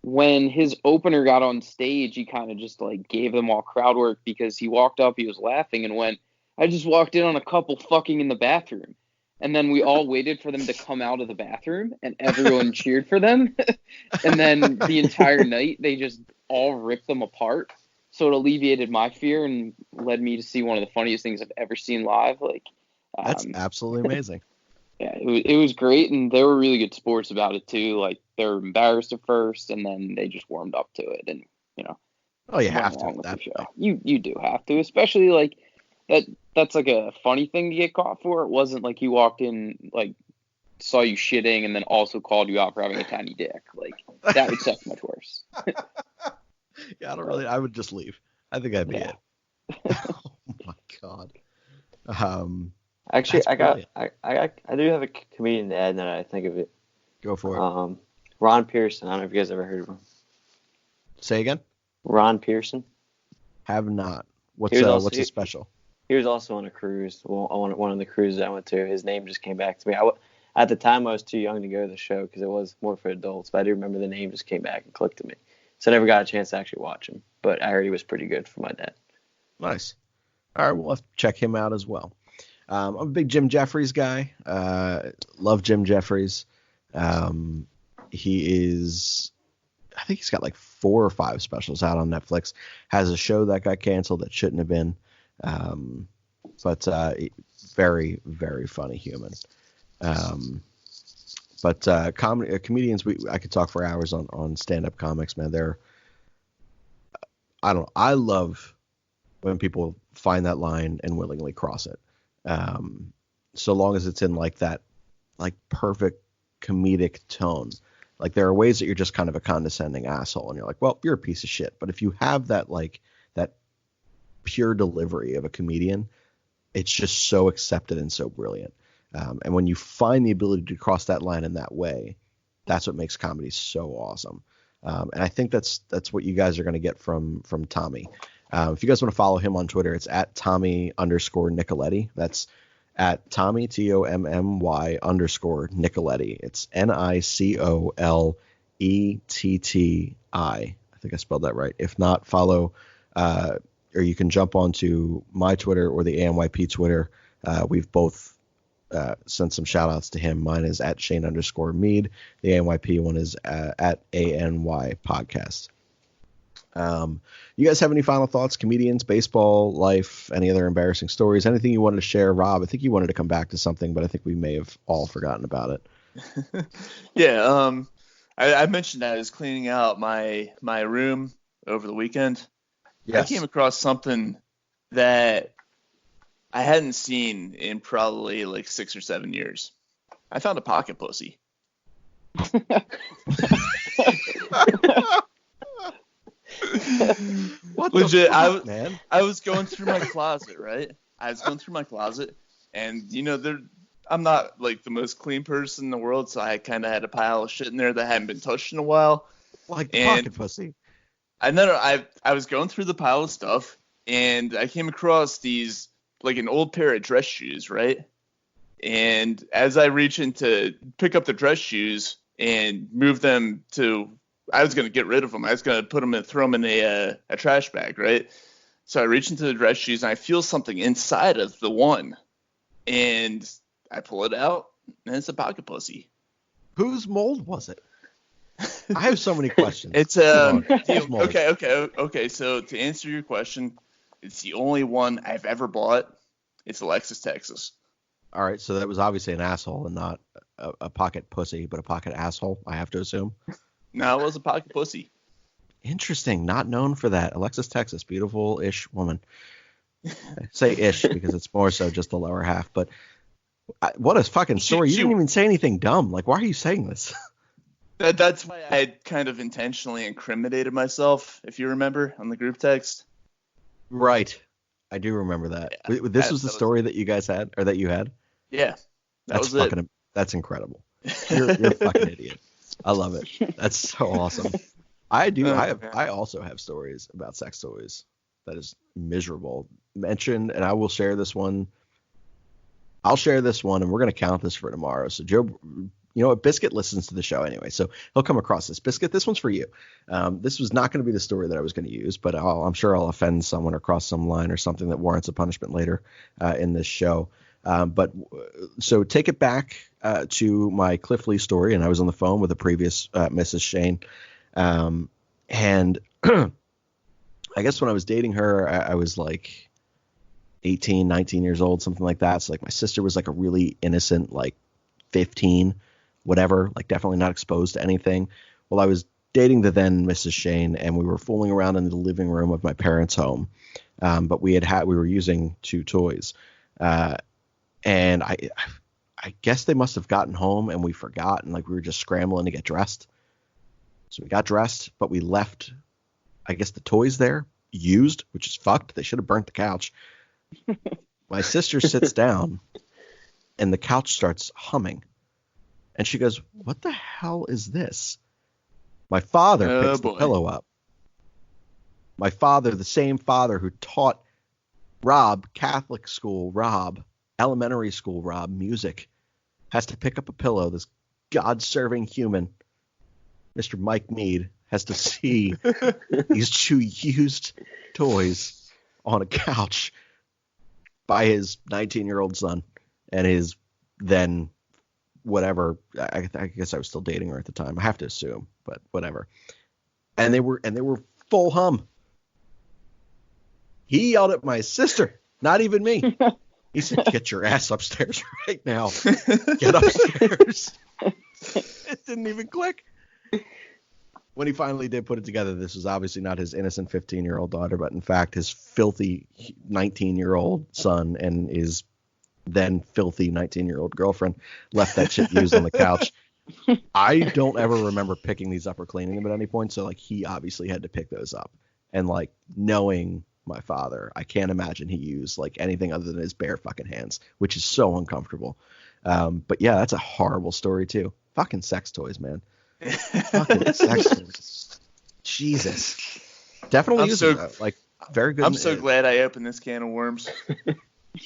Speaker 4: when his opener got on stage, he kind of just like gave them all crowd work because he walked up, he was laughing, and went, "I just walked in on a couple fucking in the bathroom." And then we all waited for them to come out of the bathroom, and everyone cheered for them. And then the entire night, they just all ripped them apart. So it alleviated my fear and led me to see one of the funniest things I've ever seen live. Like,
Speaker 2: That's absolutely amazing.
Speaker 4: yeah, it was great, and they were really good sports about it too. Like, they were embarrassed at first, and then they just warmed up to it, and
Speaker 2: Oh, you
Speaker 4: went
Speaker 2: have to
Speaker 4: along
Speaker 2: at
Speaker 4: with
Speaker 2: that
Speaker 4: the show.
Speaker 2: point.
Speaker 4: You do have to, especially like that. That's like a funny thing to get caught for. It wasn't like he walked in, like, saw you shitting and then also called you out for having a tiny dick. Like, that would suck much worse.
Speaker 2: Yeah, I would just leave. I think that'd be
Speaker 4: Yeah.
Speaker 2: it. Oh my God.
Speaker 5: Actually,
Speaker 2: That's
Speaker 5: I do have a comedian to add now that I think of it.
Speaker 2: Go for it.
Speaker 5: Ron Pearson. I don't know if you guys ever heard of him.
Speaker 2: Say again?
Speaker 5: Ron Pearson.
Speaker 2: Have not. What's
Speaker 5: He was also-
Speaker 2: his special?
Speaker 5: He was also on a cruise. Well, on one of the cruises I went to. His name just came back to me. At the time, I was too young to go to the show because it was more for adults. But I do remember the name just came back and clicked to me. So I never got a chance to actually watch him. But I heard he was pretty good from my dad.
Speaker 2: Nice. All right, we'll have to check him out as well. I'm a big Jim Jeffries guy. Love Jim Jeffries. He is, I think he's got like 4 or 5 specials out on Netflix. Has a show that got canceled that shouldn't have been. But very, very funny human. Comedians, I could talk for hours on stand-up comics, man. I love when people find that line and willingly cross it. So long as it's in like that, like perfect comedic tone. Like, there are ways that you're just kind of a condescending asshole and you're like, well, you're a piece of shit. But if you have that, like, that pure delivery of a comedian, it's just so accepted and so brilliant. And when you find the ability to cross that line in that way, that's what makes comedy so awesome. And I think that's what you guys are going to get from Tommy. If you guys want to follow him on Twitter, it's at Tommy_Nicoletti. That's at Tommy, TOMMY_Nicoletti. It's NICOLETTI. I think I spelled that right. If not, follow, or you can jump onto my Twitter or the ANYP Twitter. We've both sent some shout outs to him. Mine is at Shane_Mead. The ANYP one is at ANY Podcast. You guys have any final thoughts? Comedians, baseball, life, any other embarrassing stories, anything you wanted to share? Rob, I think you wanted to come back to something, but I think we may have all forgotten about it.
Speaker 3: Yeah, I mentioned that I was cleaning out my room over the weekend.
Speaker 2: Yes.
Speaker 3: I came across something that I hadn't seen in probably like 6 or 7 years. I found a pocket pussy.
Speaker 2: What
Speaker 3: Legit,
Speaker 2: the fuck, man?
Speaker 3: I was going through my closet, right? I was going through my closet, and I'm not like the most clean person in the world, so I kind of had a pile of shit in there that hadn't been touched in a while.
Speaker 2: Like the pocket pussy.
Speaker 3: I was going through the pile of stuff, and I came across these, like, an old pair of dress shoes, right? And as I reach in to pick up the dress shoes and move them I was going to get rid of them. I was going to throw them in a trash bag, right? So I reach into the dress shoes, and I feel something inside of the one. And I pull it out, and it's a pocket pussy.
Speaker 2: Whose mold was it? I have so many questions.
Speaker 3: It's
Speaker 2: Whose mold?
Speaker 3: okay. So to answer your question, it's the only one I've ever bought. It's Alexis, Texas.
Speaker 2: All right, so that was obviously an asshole and not a pocket pussy, but a pocket asshole, I have to assume.
Speaker 3: No, it was a pocket pussy.
Speaker 2: Interesting. Not known for that. Alexis, Texas, beautiful-ish woman. I say ish because it's more so just the lower half. But what a fucking story. You didn't even say anything dumb. Like, why are you saying this?
Speaker 3: That's why I had kind of intentionally incriminated myself, if you remember, on the group text.
Speaker 2: Right. I do remember that.
Speaker 3: Yeah,
Speaker 2: this was the story that you guys had, or that you had?
Speaker 3: Yeah.
Speaker 2: That's fucking. That's incredible. You're a fucking idiot. I love it. That's so awesome. I also have stories about sex toys. That is miserable. Mentioned, and I will share this one. I'll share this one, and we're going to count this for tomorrow. So, Joe, you know what? Biscuit listens to the show anyway, so he'll come across this. Biscuit, this one's for you. This was not going to be the story that I was going to use, but I'm sure I'll offend someone or cross some line or something that warrants a punishment later in this show. So take it back to my Cliff Lee story, and I was on the phone with a previous Mrs. Shane. And I guess when I was dating her, I was like 18, 19 years old, something like that. So like my sister was like a really innocent, like 15, whatever, like definitely not exposed to anything. Well, I was dating the then Mrs. Shane, and we were fooling around in the living room of my parents' home. But we were using two toys. And I guess they must have gotten home and we forgot, and like we were just scrambling to get dressed. So we got dressed, but we left, I guess, the toys there used, which is fucked. They should have burnt the couch. My sister sits down and the couch starts humming. And she goes, "What the hell is this?" My father picks the pillow up. My father, the same father who taught Rob, Catholic school Rob, elementary school Rob, music, has to pick up a pillow. This God-serving human, Mr. Mike Mead, has to see these two used toys on a couch by his 19-year-old son and his then whatever. I guess I was still dating her at the time. I have to assume, but whatever. And they were full hum. He yelled at my sister, not even me. He said, "Get your ass upstairs right now. Get upstairs." It didn't even click. When he finally did put it together, this was obviously not his innocent 15-year-old daughter, but in fact his filthy 19-year-old son and his then filthy 19-year-old girlfriend left that shit used on the couch. I don't ever remember picking these up or cleaning them at any point, so like he obviously had to pick those up. And like knowing my father, I can't imagine he used like anything other than his bare fucking hands, which is so uncomfortable. But yeah, that's a horrible story too. Fucking sex toys, man. Fucking sex toys. Jesus. Definitely use them, like very good.
Speaker 3: I'm so glad I opened this can of worms.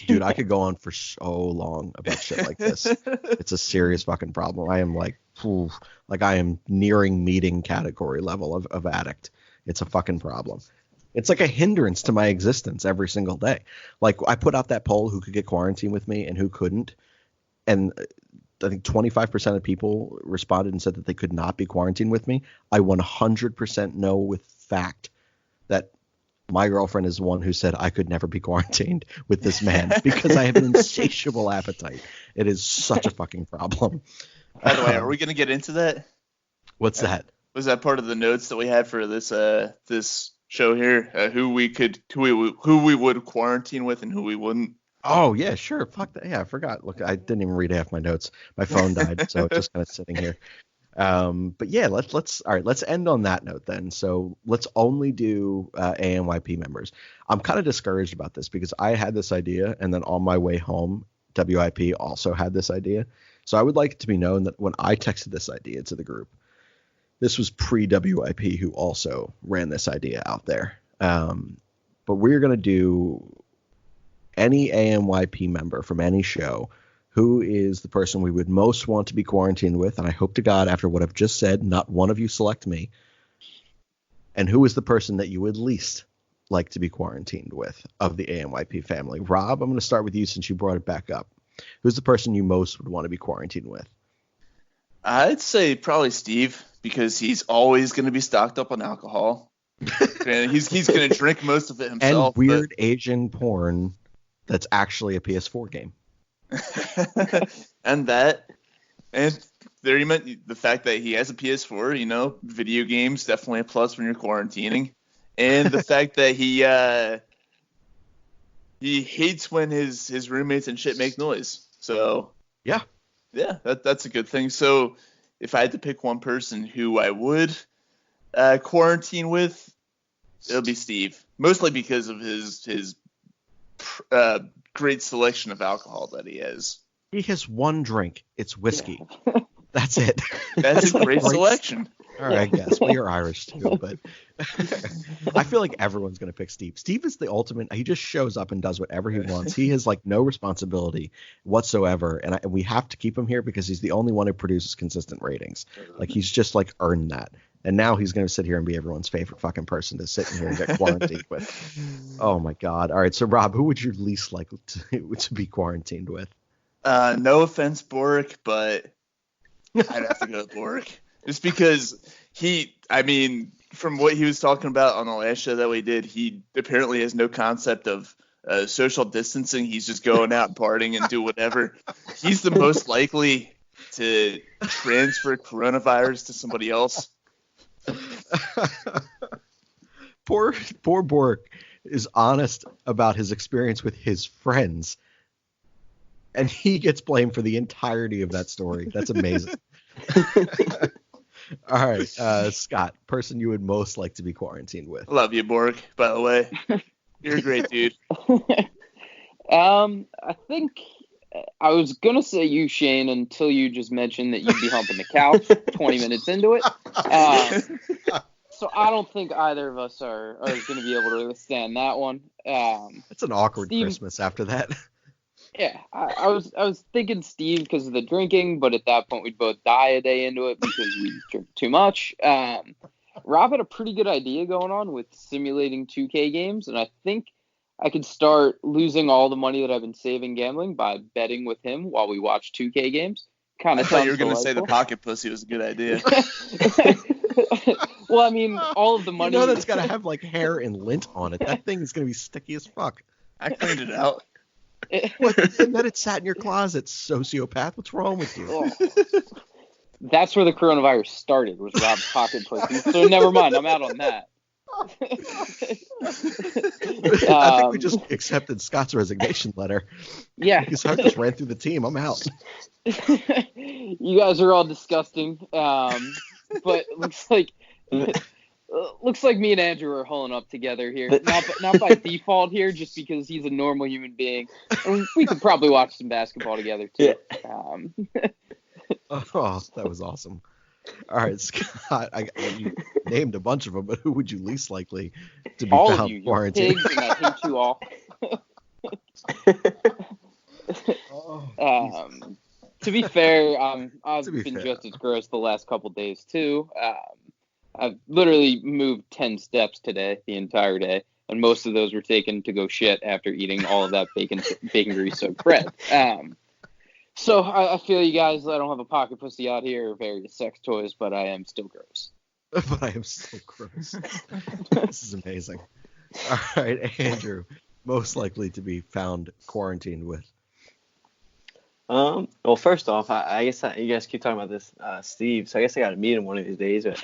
Speaker 2: Dude, I could go on for so long about shit like this. It's a serious fucking problem. I am like I am nearing meeting category level of addict. It's a fucking problem. It's like a hindrance to my existence every single day. Like I put out that poll who could get quarantined with me and who couldn't. And I think 25% of people responded and said that they could not be quarantined with me. I 100% know with fact that my girlfriend is the one who said I could never be quarantined with this man because I have an insatiable appetite. It is such a fucking problem.
Speaker 3: By the way, are we going to get into that?
Speaker 2: What's that?
Speaker 3: Was that part of the notes that we had for this show here? Who we would quarantine with and who we wouldn't?
Speaker 2: Oh yeah, sure. Fuck that. Yeah, I forgot. Look, I didn't even read half my notes. My phone died, so it's just kind of sitting here. But yeah, let's end on that note then. So let's only do ANYP members. I'm kind of discouraged about this because I had this idea, and then on my way home, WIP also had this idea. So I would like it to be known that when I texted this idea to the group, this was pre-WIP who also ran this idea out there. But we're going to do any ANYP member from any show who is the person we would most want to be quarantined with. And I hope to God, after what I've just said, not one of you select me. And who is the person that you would least like to be quarantined with of the ANYP family? Rob, I'm going to start with you since you brought it back up. Who's the person you most would want to be quarantined with?
Speaker 3: I'd say probably Steve, because he's always going to be stocked up on alcohol. And he's going to drink most of it himself.
Speaker 2: And weird Asian porn that's actually a PS4 game.
Speaker 3: And that, and there you meant the fact that he has a PS4. Video games definitely a plus when you're quarantining, and the fact that he hates when his roommates and shit make noise. So
Speaker 2: Yeah.
Speaker 3: That's a good thing. So if I had to pick one person who I would quarantine with, it'll be Steve. Mostly because of his great selection of alcohol that he has.
Speaker 2: He has one drink. It's whiskey. That's it.
Speaker 3: That's a great selection.
Speaker 2: All right, I guess. We are Irish too, but I feel like everyone's going to pick Steve. Steve is the ultimate. He just shows up and does whatever he wants. He has like no responsibility whatsoever. And we have to keep him here because he's the only one who produces consistent ratings. Like he's just like earned that. And now he's going to sit here and be everyone's favorite fucking person to sit in here and get quarantined with. Oh my God. All right. So Rob, who would you least like to be quarantined with?
Speaker 3: No offense, Boric, but I'd have to go with Boric. Just because from what he was talking about on the last show that we did, he apparently has no concept of social distancing. He's just going out and partying and do whatever. He's the most likely to transfer coronavirus to somebody else.
Speaker 2: Poor Bork is honest about his experience with his friends, and he gets blamed for the entirety of that story. That's amazing. All right, Scott, person you would most like to be quarantined with.
Speaker 3: Love you, Bork, by the way. You're a great dude.
Speaker 4: I think I was going to say you, Shane, until you just mentioned that you'd be humping the couch 20 minutes into it. So I don't think either of us are going to be able to withstand that one.
Speaker 2: It's an awkward
Speaker 4: Steve,
Speaker 2: Christmas after that.
Speaker 4: Yeah, I was thinking Steve because of the drinking, but at that point we'd both die a day into it because we drink too much. Rob had a pretty good idea going on with simulating 2K games, and I think I could start losing all the money that I've been saving gambling by betting with him while we watch 2K games.
Speaker 3: I thought you were going to say the pocket pussy was a good idea.
Speaker 4: Well, I mean, all of the money.
Speaker 2: That's got to have like hair and lint on it. That thing is going to be sticky as fuck.
Speaker 3: I cleaned it out.
Speaker 2: What? And then it sat in your closet, sociopath. What's wrong with you?
Speaker 4: Oh. That's where the coronavirus started, was Rob's pocket pussy. So never mind, I'm out on that.
Speaker 2: I think we just accepted Scott's resignation letter.
Speaker 4: Yeah.
Speaker 2: Scott just ran through the team. I'm out.
Speaker 4: You guys are all disgusting. But looks like me and Andrew are holding up together here. Not by default here, just because he's a normal human being. And we could probably watch some basketball together too.
Speaker 5: Yeah.
Speaker 2: Oh, that was awesome. All right, Scott, you named a bunch of them, but who would you least likely to be
Speaker 4: all
Speaker 2: found
Speaker 4: of you,
Speaker 2: quarantined?
Speaker 4: Pigs, and I hate you all. To be fair, I've been just as gross the last couple days too. I've literally moved 10 steps today, the entire day, and most of those were taken to go shit after eating all of that bacon grease soaked bread. So I feel you guys. I don't have a pocket pussy out here or various sex toys, but I am still gross.
Speaker 2: But I am still gross. This is amazing. All right, Andrew, most likely to be found quarantined with.
Speaker 5: Well, first off, I guess you guys keep talking about this Steve, so I guess I got to meet him one of these days. But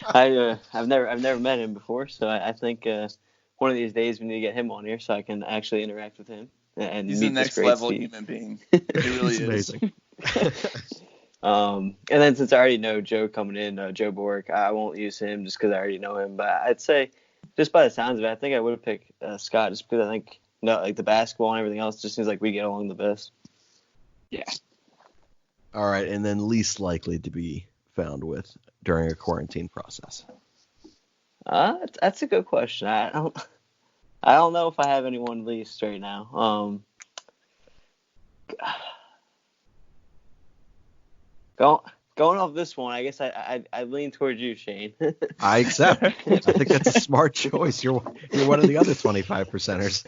Speaker 5: I've never met him before, so I think one of these days we need to get him on here so I can actually interact with him. And
Speaker 3: he's the next level Steve. Human being. He really is.
Speaker 2: Amazing.
Speaker 5: And then since I already know Joe coming in, Joe Bork, I won't use him just because I already know him. But I'd say, just by the sounds of it, I think I would pick Scott just because I think like the basketball and everything else just seems like we get along the best.
Speaker 4: Yeah.
Speaker 2: All right, and then least likely to be found with during a quarantine process.
Speaker 5: That's a good question. I don't know if I have anyone least right now. Going off this one, I guess I lean towards you, Shane.
Speaker 2: I accept. I think that's a smart choice. You're one of the other 25%ers.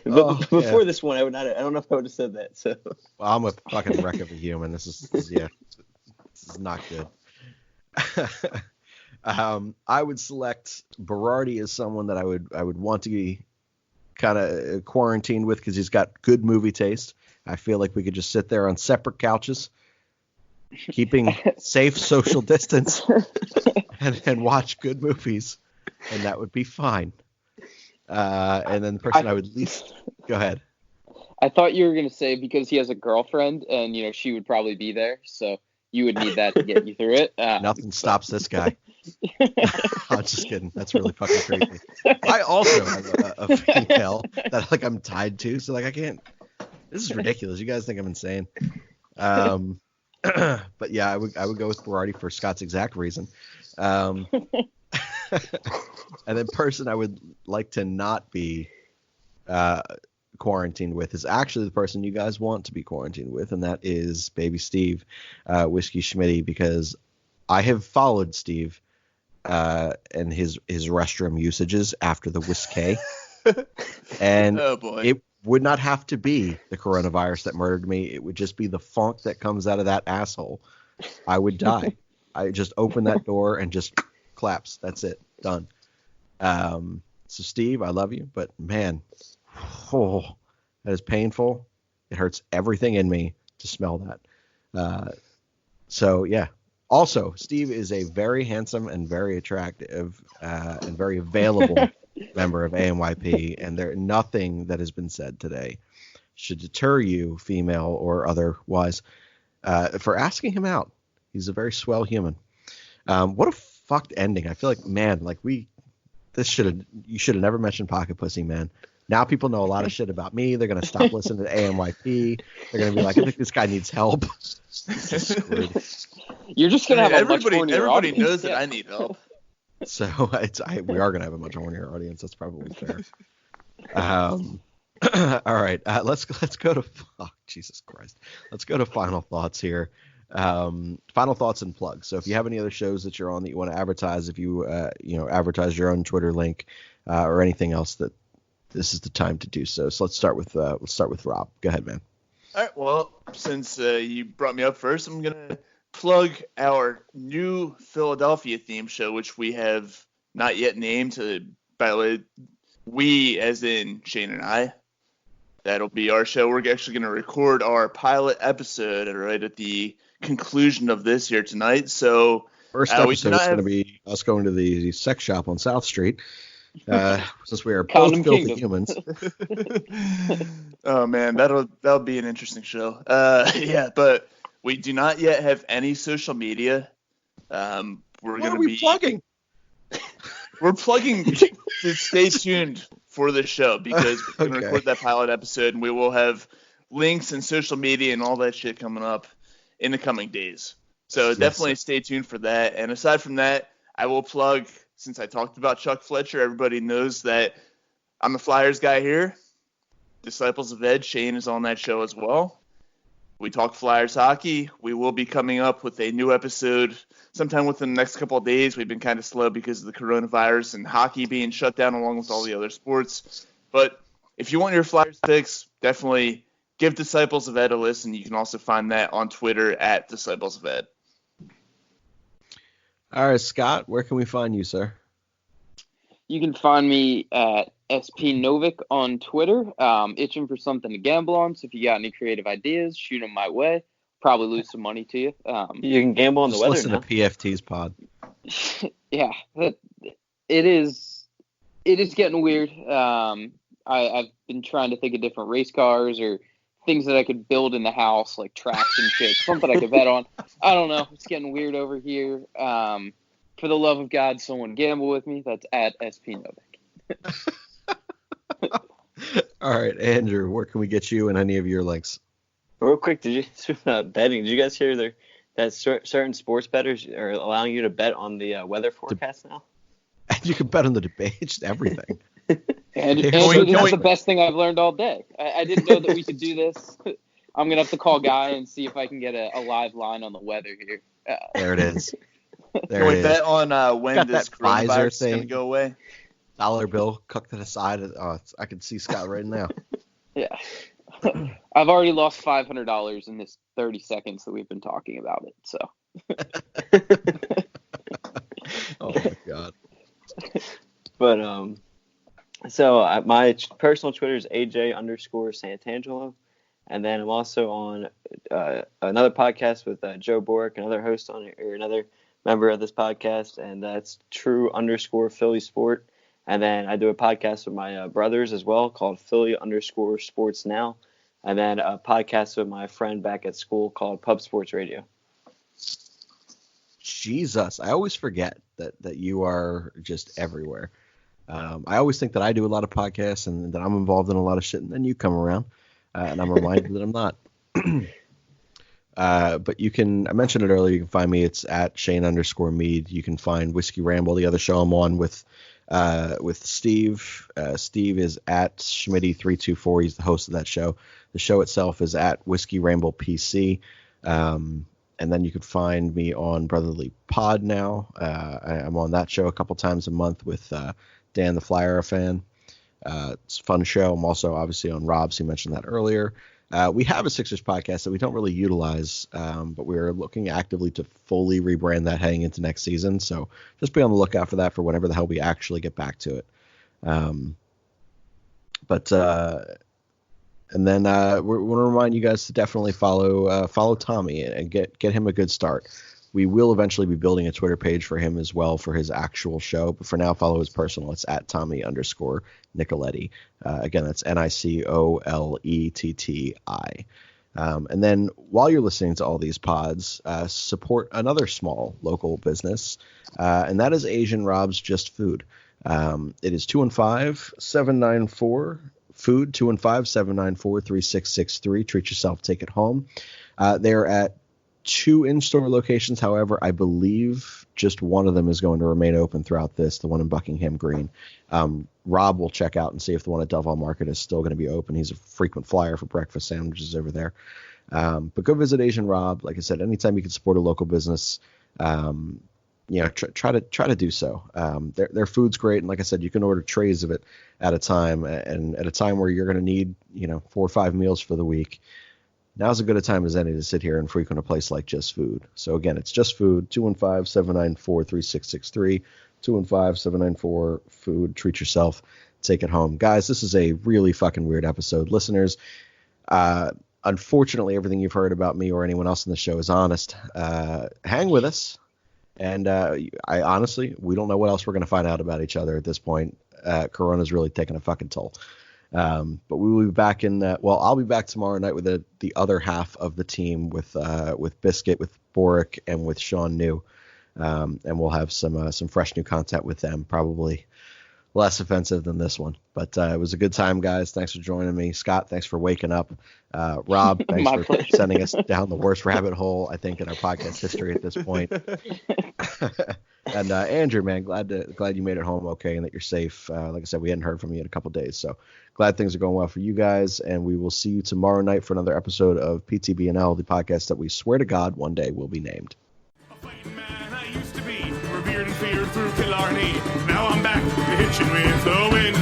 Speaker 5: But before this one, I don't know if I would have said that. So
Speaker 2: well, I'm a fucking wreck of a human. This is not good. I would select Berardi as someone that I would want to be kind of quarantined with because he's got good movie taste. I feel like we could just sit there on separate couches, keeping safe social distance, and watch good movies, and that would be fine. And then the person I would least go ahead.
Speaker 4: I thought you were going to say because he has a girlfriend and, she would probably be there. So you would need that to get you through it.
Speaker 2: Nothing stops this guy. I'm just kidding. That's really fucking crazy. I also have a female that like I'm tied to. So like I can't. This is ridiculous. You guys think I'm insane. But yeah, I would go with Berardi for Scott's exact reason. And then person I would like to not be quarantined with is actually the person you guys want to be quarantined with, and that is Baby Steve, Whiskey Schmitty, because I have followed Steve and his restroom usages after the whiskey, and
Speaker 3: Oh boy.
Speaker 2: It would not have to be the coronavirus that murdered me. It would just be the funk that comes out of that asshole. I would die. I just open that door and just claps. That's it. Done. So Steve, I love you, but man, that is painful. It hurts everything in me to smell that. So yeah. Also, Steve is a very handsome and very attractive and very available member of ANYP, and nothing that has been said today should deter you, female or otherwise, for asking him out. He's a very swell human. What a fucked ending. I feel like, man, like you should have never mentioned Pocket Pussy, man. Now people know a lot of shit about me. They're going to stop listening to ANYP. They're going to be like, I think this guy needs help. This is screwed.
Speaker 4: You're just going to have
Speaker 3: everybody knows that I need help.
Speaker 2: So we are going to have a much hornier audience. That's probably fair. All right. Let's go to Jesus Christ. Let's go to final thoughts here. Final thoughts and plugs. So if you have any other shows that you're on that you want to advertise, if you advertise your own Twitter link or anything else, that this is the time to do so. So let's start with Rob. Go ahead, man. All
Speaker 3: right. Well, since you brought me up first, I'm gonna plug our new Philadelphia theme show, which we have not yet named. By the way, we, as in Shane and I, that'll be our show. We're actually going to record our pilot episode right at the conclusion of this here tonight. So
Speaker 2: first episode is going to be us going to the sex shop on South Street. Since we are both filthy humans.
Speaker 3: Oh man, that'll be an interesting show. Yeah, but we do not yet have any social media.
Speaker 2: Plugging?
Speaker 3: We're plugging to stay tuned for the show because we're going to record that pilot episode, and we will have links and social media and all that shit coming up in the coming days. So definitely stay tuned for that. And aside from that, I will plug, since I talked about Chuck Fletcher, everybody knows that I'm the Flyers guy here. Disciples of Ed, Shane is on that show as well. We talk Flyers hockey. We will be coming up with a new episode sometime within the next couple of days. We've been kind of slow because of the coronavirus and hockey being shut down along with all the other sports. But if you want your Flyers picks, definitely give Disciples of Ed a listen. You can also find that on Twitter at Disciples of Ed.
Speaker 2: All right, Scott, where can we find you, sir?
Speaker 4: You can find me at SP Novik on Twitter. Itching for something to gamble on. So if you got any creative ideas, shoot them my way. Probably lose some money to you.
Speaker 5: You can gamble on the weather
Speaker 2: listen
Speaker 5: now.
Speaker 2: to PFT's pod.
Speaker 4: Yeah, it is getting weird. I've been trying to think of different race cars or things that I could build in the house, like tracks and shit, something I could bet on. I don't know. It's getting weird over here. For the love of God, someone gamble with me. That's at SP Novik.
Speaker 2: All right, Andrew, where can we get you and any of your links?
Speaker 5: Real quick, betting? Did you guys hear that certain sports bettors are allowing you to bet on the weather forecast now?
Speaker 2: You can bet on the debate, everything.
Speaker 4: And this is the best thing I've learned all day. I didn't know that we could do this. I'm going to have to call Guy and see if I can get a live line on the weather here.
Speaker 2: There it is.
Speaker 3: Can we bet on when this coronavirus is going to go away?
Speaker 2: Dollar bill, cooked to the side. I can see Scott right now.
Speaker 4: Yeah. I've already lost $500 in this 30 seconds that we've been talking about it. So.
Speaker 2: Oh, my God.
Speaker 5: But So my personal Twitter is AJ_Santangelo. And then I'm also on another podcast with Joe Bork, another host on it, or another member of this podcast, and that's True_Philly Sport. And then I do a podcast with my brothers as well called Philly_Sports Now. And then a podcast with my friend back at school called Pub Sports Radio.
Speaker 2: Jesus, I always forget that you are just everywhere. I always think that I do a lot of podcasts and that I'm involved in a lot of shit, and then you come around, and I'm reminded that I'm not. But you can, I mentioned it earlier, you can find me, it's at Shane_Mead. You can find Whiskey Ramble, the other show I'm on with Steve. Steve is at Schmitty324. He's the host of that show. The show itself is at Whiskey Ramble PC. And then you can find me on Brotherly Pod now. I'm on that show a couple times a month with Dan the Flyer fan. It's a fun show. I'm also obviously on Rob's. He mentioned that earlier. We have a Sixers podcast that we don't really utilize, but we're looking actively to fully rebrand that heading into next season. So just be on the lookout for that for whenever the hell we actually get back to it. And then we want to remind you guys to definitely follow Tommy and get him a good start. We will eventually be building a Twitter page for him as well for his actual show, but for now, follow his personal. It's at Tommy_Nicoletti. Again, that's Nicoletti. And then while you're listening to all these pods, support another small local business, and that is Asian Rob's Just Food. It is 215-794 food, 215-794-3663. Treat yourself, take it home. They're at 2 in-store locations. However, I believe just one of them is going to remain open throughout this, the one in Buckingham Green. Rob will check out and see if the one at Delval Market is still going to be open. He's a frequent flyer for breakfast sandwiches over there. But go visit Asian Rob. Like I said, anytime you can support a local business, try to do so. Their food's great, and like I said, you can order trays of it at a time, and at a time where you're going to need 4 or 5 meals for the week. Now's as good a time as any to sit here and frequent a place like Just Food. So again, it's Just Food, 215-794-3663, 215-794-food. Treat yourself, take it home, guys. This is a really fucking weird episode, listeners. Unfortunately, everything you've heard about me or anyone else in the show is honest. Hang with us. And I honestly, we don't know what else we're going to find out about each other at this point. Corona's really taking a fucking toll. But we will be back I'll be back tomorrow night with the other half of the team with Biscuit, with Boric, and with Sean New. And we'll have some fresh new content with them, probably less offensive than this one. But it was a good time, guys. Thanks for joining me. Scott, thanks for waking up. Rob, thanks for sending us down the worst rabbit hole, I think, in our podcast history at this point. And Andrew, man, glad you made it home okay and that you're safe. Like I said, we hadn't heard from you in a couple days, so glad things are going well for you guys. And we will see you tomorrow night for another episode of PTBNL, the podcast that we swear to God one day will be named.
Speaker 1: A fighting man I used to be, revered and feared through Killarney. Now I'm back, hitching with the wind.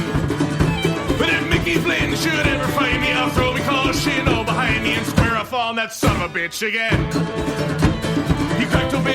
Speaker 1: But if Mickey Flynn should ever find me, I'll throw me caution all behind me and square off on that son of a bitch again. He cracked open